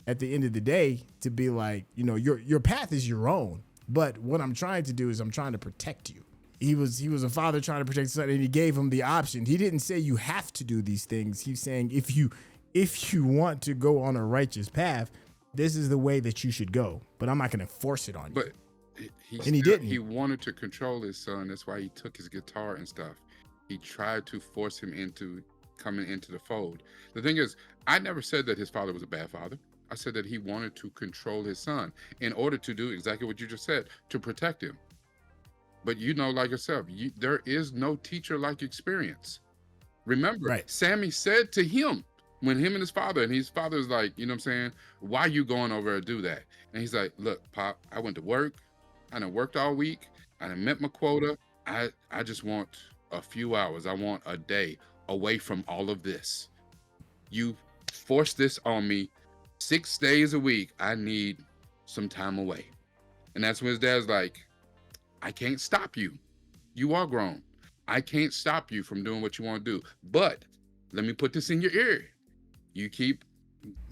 at the end of the day to be like, your path is your own. But what I'm trying to do is I'm trying to protect you. He was a father trying to protect his son, and he gave him the option. He didn't say you have to do these things. He's saying if you want to go on a righteous path, this is the way that you should go. But I'm not going to force it on you. But he didn't. He wanted to control his son. That's why he took his guitar and stuff. He tried to force him into coming into the fold. The thing is, I never said that his father was a bad father. I said that he wanted to control his son in order to do exactly what you just said, to protect him. But like yourself, there is no teacher like experience. Remember, Sammie said to him, when him and his father's like, you know what I'm saying? Why you going over to do that? And he's like, look, Pop, I went to work. I done worked all week. I done met my quota. I just want a few hours. I want a day away from all of this. You forced this on me 6 days a week. I need some time away. And that's when his dad's like, I can't stop you. You are grown. I can't stop you from doing what you want to do. But let me put this in your ear. You keep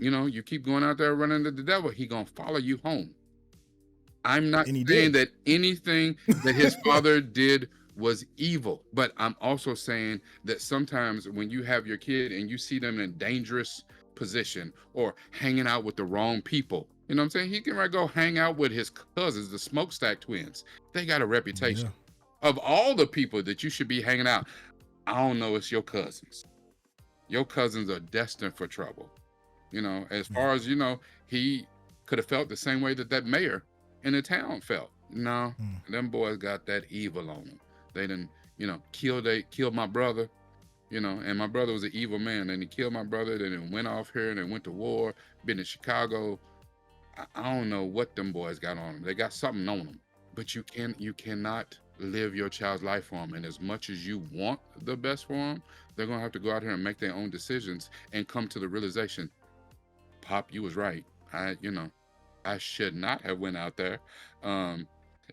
going out there running to the devil, he gonna follow you home. I'm not saying that anything that his father did was evil, but I'm also saying that sometimes when you have your kid and you see them in a dangerous position or hanging out with the wrong people, you know what I'm saying? He can go hang out with his cousins, the Smokestack twins. They got a reputation. Of all the people that you should be hanging out, I don't know, it's your cousins. Your cousins are destined for trouble. You know, as far as, you know, he could have felt the same way that mayor in the town felt. No, them boys got that evil on them. They didn't, you know, killed my brother, you know, and my brother was an evil man. And he killed my brother, then went off here and then went to war, been in Chicago. I don't know what them boys got on them. They got something on them. But you cannot live your child's life for them. And as much as you want the best for them, they're going to have to go out here and make their own decisions and come to the realization, Pop, you was right. I should not have went out there.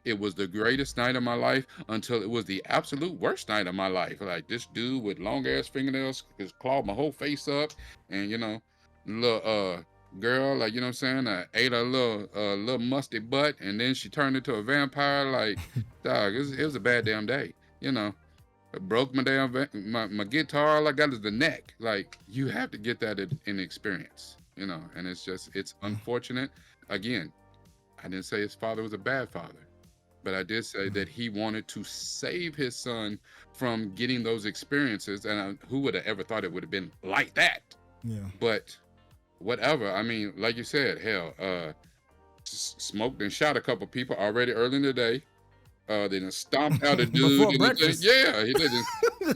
It was the greatest night of my life until it was the absolute worst night of my life. Like, this dude with long ass fingernails just clawed my whole face up, and, you know, little girl, like, you know what I'm saying, ate a little musty butt, and then she turned into a vampire. Like, dog, it was a bad damn day. You know, it broke my damn my guitar. All I got is the neck. Like, you have to get that in experience, you know. And it's unfortunate. Again, I didn't say his father was a bad father, but I did say that he wanted to save his son from getting those experiences. And who would have ever thought it would have been like that? Yeah. But whatever. I mean, like you said, hell, smoked and shot a couple people already early in the day. They done stomped out a dude. Before breakfast. Yeah, he did.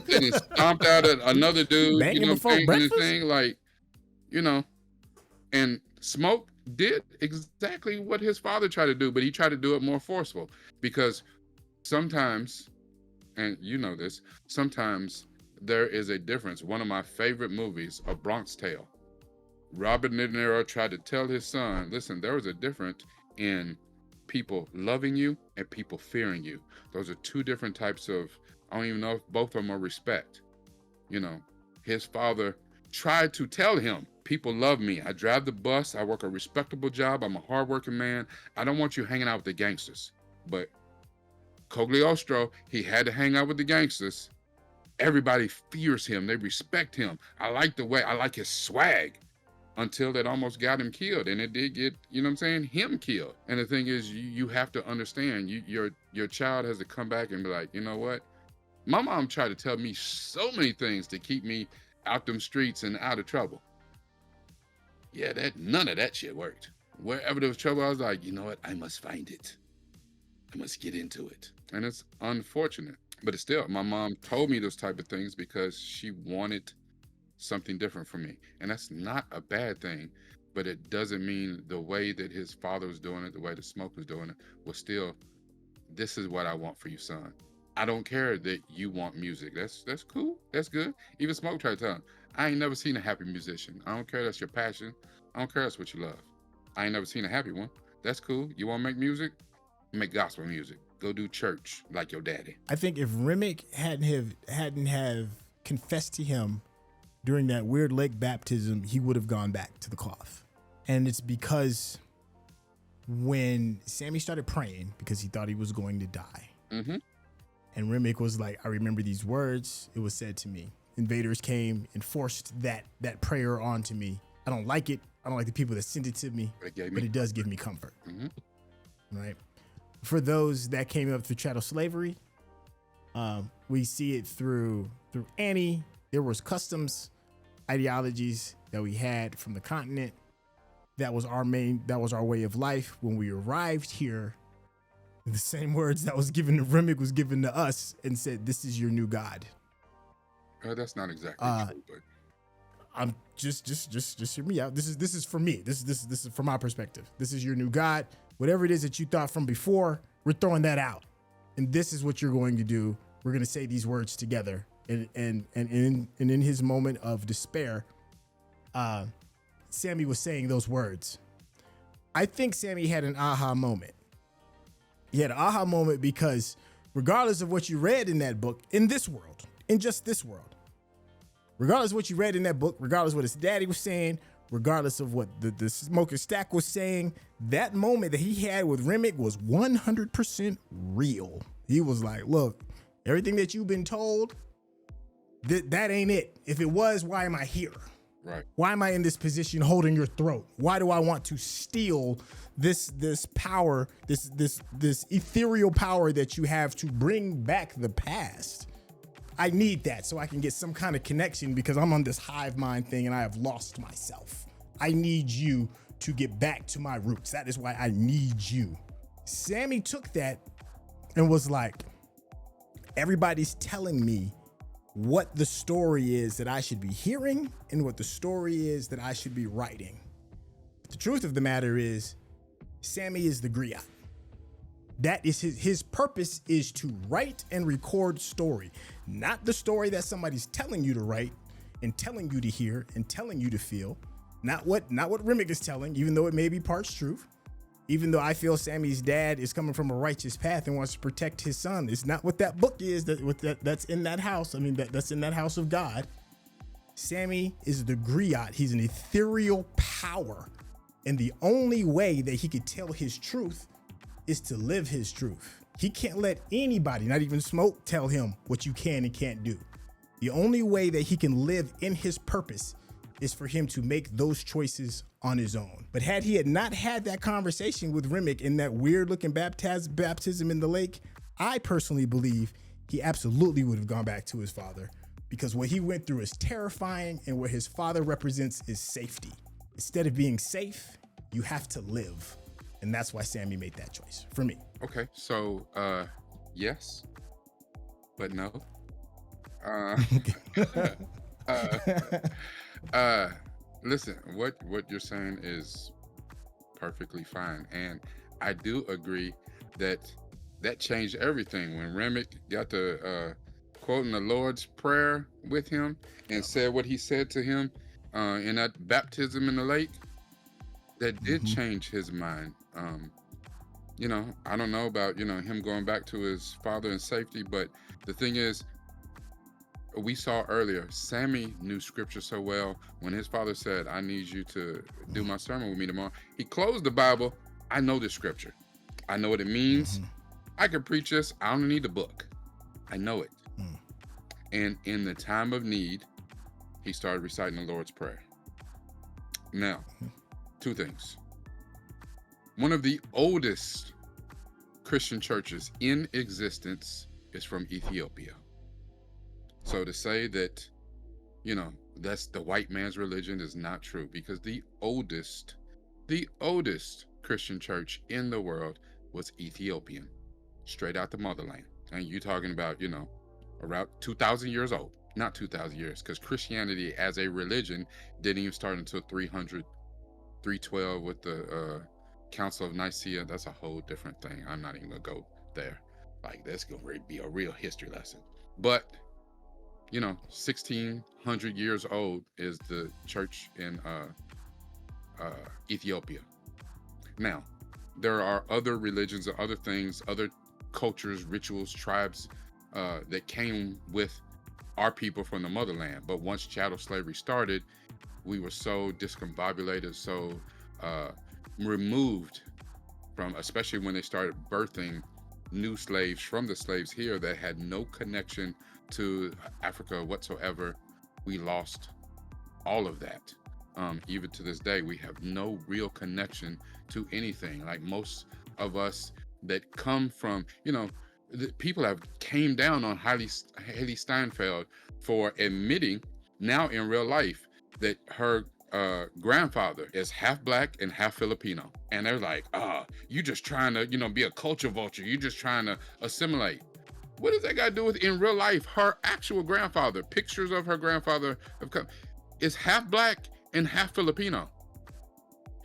They done stomped out another dude. Banging you know, before breakfast? Thing, like, you know, and Smoke did exactly what his father tried to do, but he tried to do it more forceful, because sometimes, and you know this, sometimes there is a difference. One of my favorite movies, A Bronx Tale. Robert De Niro tried to tell his son, listen, there was a difference in people loving you and people fearing you. Those are two different types of, I don't even know if both of them are respect. You know, his father tried to tell him, people love me. I drive the bus. I work a respectable job. I'm a hardworking man. I don't want you hanging out with the gangsters. But Cogliostro, he had to hang out with the gangsters. Everybody fears him. They respect him. I like his swag. Until it almost got him killed. And it did get, you know what I'm saying, him killed. And the thing is, you have to understand, your child has to come back and be like, you know what? My mom tried to tell me so many things to keep me out them streets and out of trouble. Yeah, none of that shit worked. Wherever there was trouble, I was like, you know what? I must find it. I must get into it. And it's unfortunate. But it's still, my mom told me those type of things because she wanted something different from me. And that's not a bad thing, but it doesn't mean the way that his father was doing it, the way the Smoke was doing it, was still, this is what I want for you, son. I don't care that you want music. That's cool. That's good. Even Smoke tried to tell him, I ain't never seen a happy musician. I don't care that's your passion. I don't care that's what you love. I ain't never seen a happy one. That's cool. You want to make music? Make gospel music. Go do church like your daddy. I think if Remmick hadn't have confessed to him during that weird lake baptism, he would have gone back to the cloth. And it's because when Sammie started praying, because he thought he was going to die, and Remmick was like, I remember these words, it was said to me. Invaders came and forced that prayer onto me. I don't like it. I don't like the people that sent it to me, but it does give me comfort. Right? For those that came up through chattel slavery, we see it through Annie. There was customs, ideologies that we had from the continent. That was our way of life. When we arrived here, the same words that was given to Remmick was given to us and said, this is your new God. That's not exactly true, but I'm just hear me out. This is for me. This is from my perspective. This is your new God. Whatever it is that you thought from before, we're throwing that out. And this is what you're going to do. We're going to say these words together. And in his moment of despair, Sammie was saying those words. I think Sammie had an aha moment. He had an aha moment because regardless of what you read in that book, in this world, in just this world, regardless of what you read in that book, regardless of what his daddy was saying, regardless of what the smoker stack was saying, that moment that he had with Remmick was 100% real. He was like, look, everything that you've been told, that ain't it. If it was, why am I here? Right. Why am I in this position holding your throat? Why do I want to steal this power, this ethereal power that you have to bring back the past? I need that so I can get some kind of connection because I'm on this hive mind thing and I have lost myself. I need you to get back to my roots. That is why I need you. Sammie took that and was like, everybody's telling me what the story is that I should be hearing and what the story is that I should be writing. But the truth of the matter is, Sammie is the griot. That is his purpose is to write and record story, not the story that somebody's telling you to write and telling you to hear and telling you to feel. Not what Remmick is telling, even though it may be parts truth. Even though I feel Sammie's dad is coming from a righteous path and wants to protect his son. It's not what that book is that's in that house. I mean, that's in that house of God. Sammie is the griot. He's an ethereal power. And the only way that he could tell his truth is to live his truth. He can't let anybody, not even Smoke, tell him what you can and can't do. The only way that he can live in his purpose is for him to make those choices on his own. But had he not had that conversation with Remmick in that weird looking baptism in the lake, I personally believe he absolutely would have gone back to his father, because what he went through is terrifying and what his father represents is safety. Instead of being safe, you have to live. And that's why Sammie made that choice for me. Okay, so yes, but no. Listen, what you're saying is perfectly fine, and I do agree that changed everything when Remmick got to quoting the Lord's Prayer with him and said what he said to him in that baptism in the lake. That did change his mind. You know, I don't know about him going back to his father in safety, but the thing is, we saw earlier, Sammie knew scripture so well. When his father said, I need you to do my sermon with me tomorrow, he closed the Bible. I know the scripture. I know what it means. I can preach this. I don't need the book. I know it. And in the time of need, he started reciting the Lord's Prayer. Now, two things. One of the oldest Christian churches in existence is from Ethiopia. So to say that, that's the white man's religion is not true, because the oldest Christian church in the world was Ethiopian, straight out the motherland. And you're talking about, around 2,000 years old, not 2,000 years, because Christianity as a religion didn't even start until 312 with the Council of Nicaea. That's a whole different thing. I'm not even gonna go there. Like, that's gonna be a real history lesson. But 1,600 years old is the church in Ethiopia. Now, there are other religions or other things, other cultures, rituals, tribes that came with our people from the motherland. But once chattel slavery started, we were so discombobulated, so removed from, especially when they started birthing new slaves from the slaves here that had no connection to Africa whatsoever. We lost all of that. Even to this day, we have no real connection to anything. Like most of us that come from, people have came down on Haley Steinfeld for admitting now in real life that her grandfather is half black and half Filipino. And they're like, you just trying to, be a culture vulture. You just trying to assimilate. What does that got to do with in real life? Her actual grandfather, pictures of her grandfather have come, is half black and half Filipino.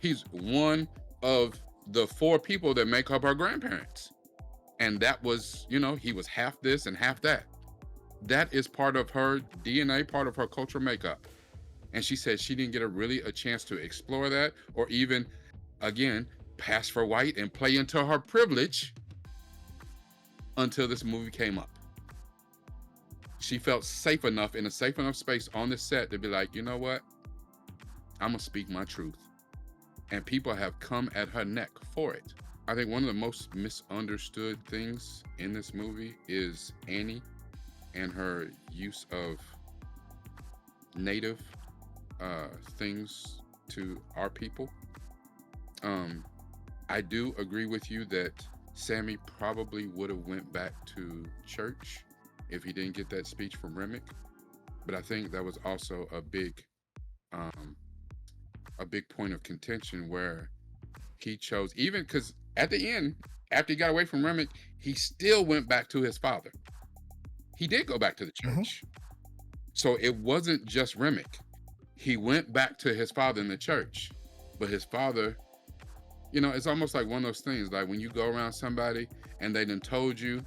He's one of the 4 people that make up her grandparents. And that was, you know, he was half this and half that. That is part of her DNA, part of her cultural makeup. And she said she didn't get a chance to explore that, or even, again, pass for white and play into her privilege until this movie came up. She felt safe enough in a safe enough space on the set to be like, you know what? I'm gonna speak my truth. And people have come at her neck for it. I think one of the most misunderstood things in this movie is Annie and her use of native things to our people. I do agree with you that Sammie probably would have went back to church if he didn't get that speech from Remmick. But I think that was also a big point of contention where he chose, even because at the end, after he got away from Remmick, he still went back to his father. He did go back to the church. So it wasn't just Remmick. He went back to his father in the church, but his father, you know, it's almost like one of those things, like when you go around somebody and they done told you,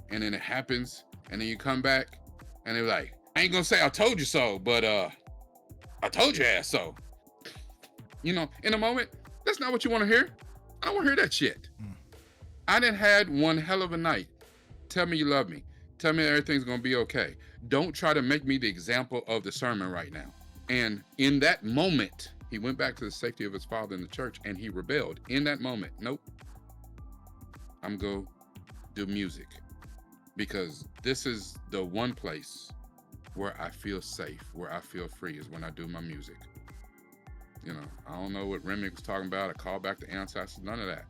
and then it happens, and then you come back and they're like, I ain't gonna say I told you so, but I told your ass so. You know, in a moment, that's not what you want to hear. I don't want to hear that shit. I done had one hell of a night. Tell me you love me. Tell me everything's gonna be okay. Don't try to make me the example of the sermon right now. And in that moment, he went back to the safety of his father in the church and he rebelled. In that moment, nope. I'm gonna do music. Because this is the one place where I feel safe, where I feel free, is when I do my music. You know, I don't know what Remmick was talking about, a call back to ancestors, none of that.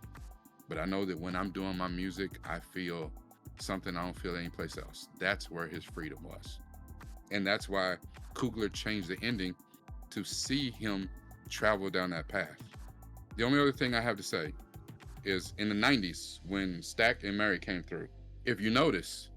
But I know that when I'm doing my music, I feel something I don't feel anyplace else. That's where his freedom was. And that's why Coogler changed the ending to see him travel down that path. The only other thing I have to say is in the 90s, when Stack and Mary came through, if you notice,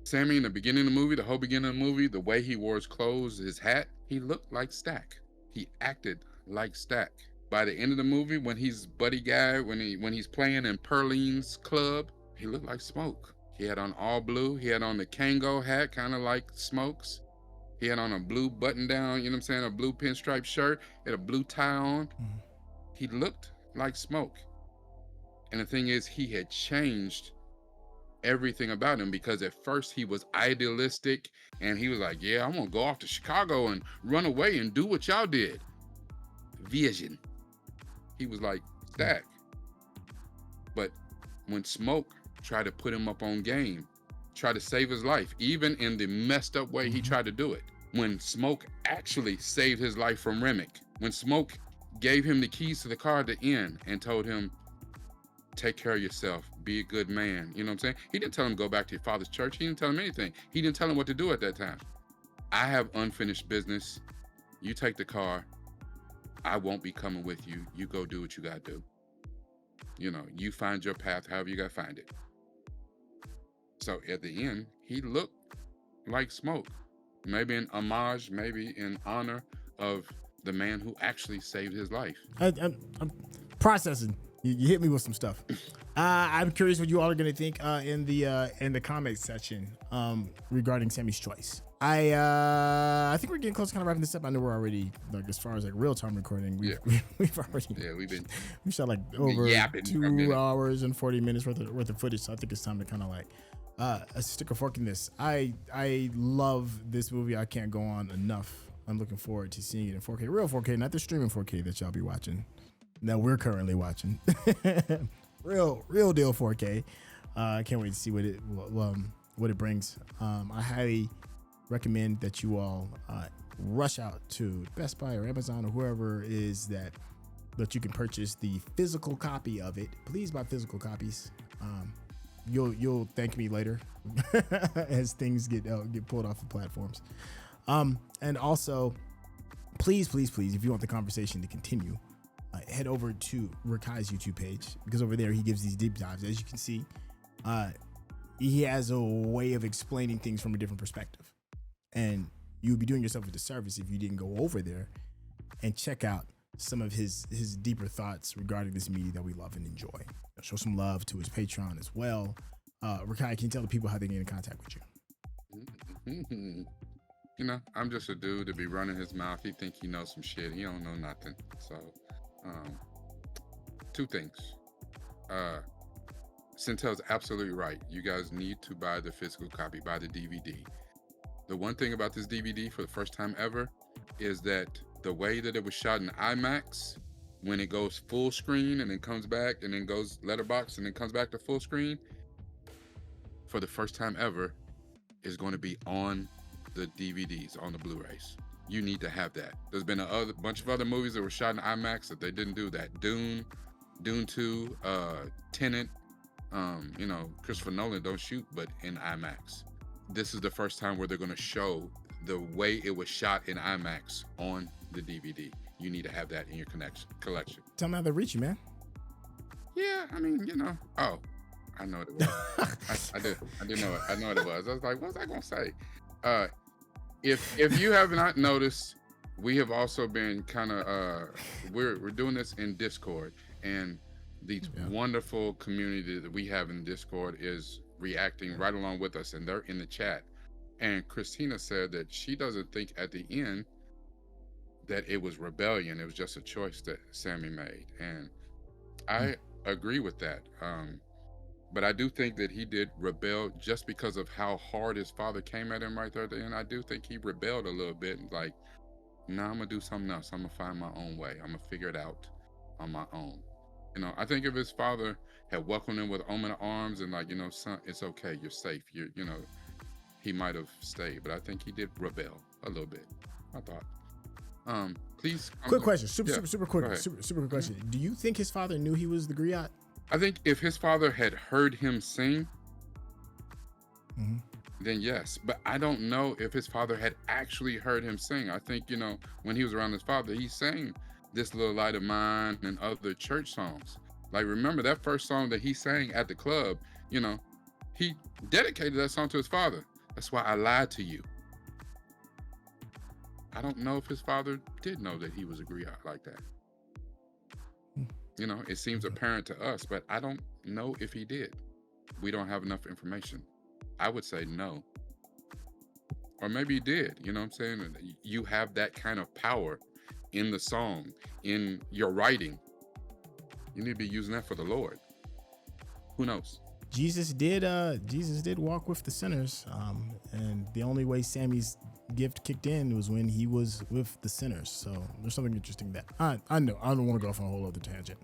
Sammie in the beginning of the movie, the whole beginning of the movie, the way he wore his clothes, his hat, he looked like Stack. He acted like Stack. By the end of the movie, when he's buddy guy, when he's playing in Perline's club, he looked like Smoke. He had on all blue. He had on the Kango hat, kind of like Smoke's. He had on a blue button down, you know what I'm saying, a blue pinstripe shirt, had a blue tie on. He looked like Smoke. And the thing is, he had changed everything about him, because at first he was idealistic and he was like, yeah, I'm gonna go off to Chicago and run away and do what y'all did. Vision. He was like Stack. But when Smoke tried to put him up on game, tried to save his life, even in the messed up way he tried to do it, when Smoke actually saved his life from Remmick, when Smoke gave him the keys to the car at the end and told him, take care of yourself, be a good man, you know what I'm saying? He didn't tell him go back to your father's church. He didn't tell him anything. He didn't tell him what to do at that time. I have unfinished business. You take the car. I won't be coming with you. You go do what you gotta do. You know, you find your path however you gotta find it. So at the end, he looked like Smoke. Maybe in homage, maybe in honor of the man who actually saved his life. I'm processing. You hit me with some stuff. I'm curious what you all are going to think in the comments section regarding Sammie's choice. I think we're getting close to kind of wrapping this up. I know we're already, like, as far as like real time recording, we've already we shot like over 2 hours and 40 minutes worth of footage. So I think it's time to kind of like stick a fork in this. I love this movie. I can't go on enough. I'm looking forward to seeing it in 4K, real 4K, not the streaming 4K that y'all be watching. That we're currently watching. real deal 4K. I can't wait to see what it brings. I highly recommend that you all rush out to Best Buy or Amazon or whoever is that you can purchase the physical copy of it. Please buy physical copies. You'll thank me later as things get pulled off the platforms. And also, please, if you want the conversation to continue, head over to Rekkai's YouTube page, because over there he gives these deep dives. As you can see, he has a way of explaining things from a different perspective. And you would be doing yourself a disservice if you didn't go over there and check out some of his deeper thoughts regarding this media that we love and enjoy. Show some love to his Patreon as well. Rekkai, can you tell the people how they get in contact with you? You know, I'm just a dude to be running his mouth. He think he knows some shit. He don't know nothing. So, two things. Syntell's absolutely right. You guys need to buy the physical copy, buy the DVD. The one thing about this DVD for the first time ever is that the way that it was shot in IMAX, when it goes full screen and then comes back and then goes letterbox and then comes back to full screen, for the first time ever, is going to be on the DVDs, on the Blu-rays. You need to have that. There's been a bunch of other movies that were shot in IMAX that they didn't do that. Dune 2, Tenet, you know, Christopher Nolan don't shoot but in IMAX. This is the first time where they're going to show the way it was shot in IMAX on the DVD. You need to have that in your collection. Tell me how they reach you, man. Yeah, I mean, you know. Oh, I know what it was. I did know it. I know what it was. I was like, what was I gonna say? If you have not noticed, we have also been kind of we're doing this in Discord, and the wonderful community that we have in Discord is reacting right along with us, and they're in the chat. And Christina said that she doesn't think at the end that it was rebellion. It was just a choice that Sammie made. And I agree with that. But I do think that he did rebel just because of how hard his father came at him right there at the end. I do think he rebelled a little bit and like, nah, I'm gonna do something else. I'm gonna find my own way. I'm gonna figure it out on my own. You know, I think if his father had welcomed him with open arms and like, you know, son, it's okay, you're safe. You know, he might have stayed, but I think he did rebel a little bit, I thought. Please. Quick question, super quick question. Do you think his father knew he was the griot? I think if his father had heard him sing, then yes. But I don't know if his father had actually heard him sing. I think, you know, when he was around his father, he sang This Little Light of Mine and other church songs. Like, remember that first song that he sang at the club, you know, he dedicated that song to his father. That's why I lied to you. I don't know if his father did know that he was a griot like that. You know, it seems apparent to us, but I don't know if he did. We don't have enough information. I would say no. Or maybe he did, you know what I'm saying? You have that kind of power in the song, in your writing. You need to be using that for the Lord. Who knows? Jesus did walk with the sinners. And the only way Sammie's gift kicked in was when he was with the sinners. So there's something interesting there. I know I don't want to go off on a whole other tangent.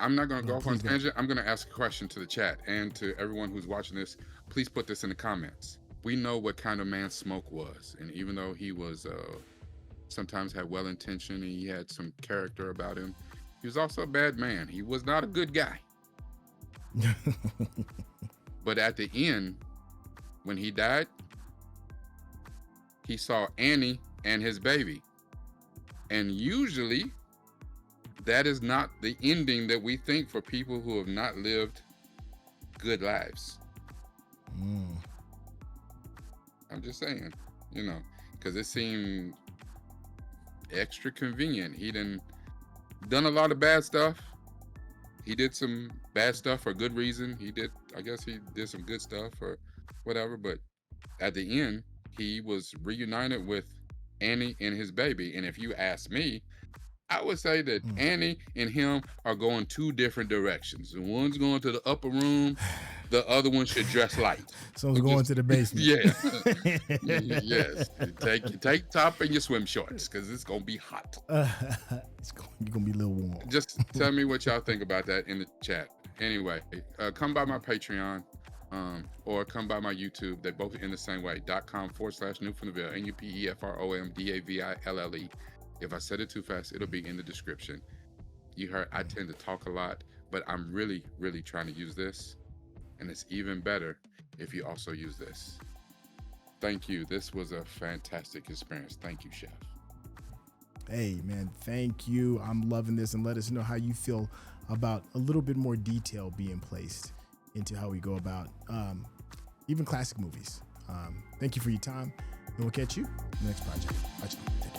I'm not going to go off on a tangent. I'm going to ask a question to the chat and to everyone who's watching this. Please put this in the comments. We know what kind of man Smoke was, and even though he was sometimes had well intention and he had some character about him, he was also a bad man. He was not a good guy. But at the end, when he died, he saw Annie and his baby. And usually that is not the ending that we think for people who have not lived good lives. I'm just saying, you know, because it seemed extra convenient. He done a lot of bad stuff. He did some bad stuff for good reason. I guess he did some good stuff or whatever, but at the end, he was reunited with Annie and his baby. And if you ask me, I would say that Annie and him are going two different directions. The one's going to the upper room, the other one should dress light. Someone's going to the basement. Yeah. Yes. Take top and your swim shorts because it's going to be hot. You're going to be a little warm. Just tell me what y'all think about that in the chat. Anyway, come by my Patreon or come by my YouTube. They're both in the same way. .com/Newfoundlandville, NUPEFROMDAVILLE. If I said it too fast, it'll be in the description. You heard I tend to talk a lot, but I'm really, really trying to use this. And it's even better if you also use this. Thank you. This was a fantastic experience. Thank you, Chef. Hey, man, thank you. I'm loving this, and let us know how you feel about a little bit more detail being placed into how we go about even classic movies. Thank you for your time, and we'll catch you in the next project. Bye, y'all.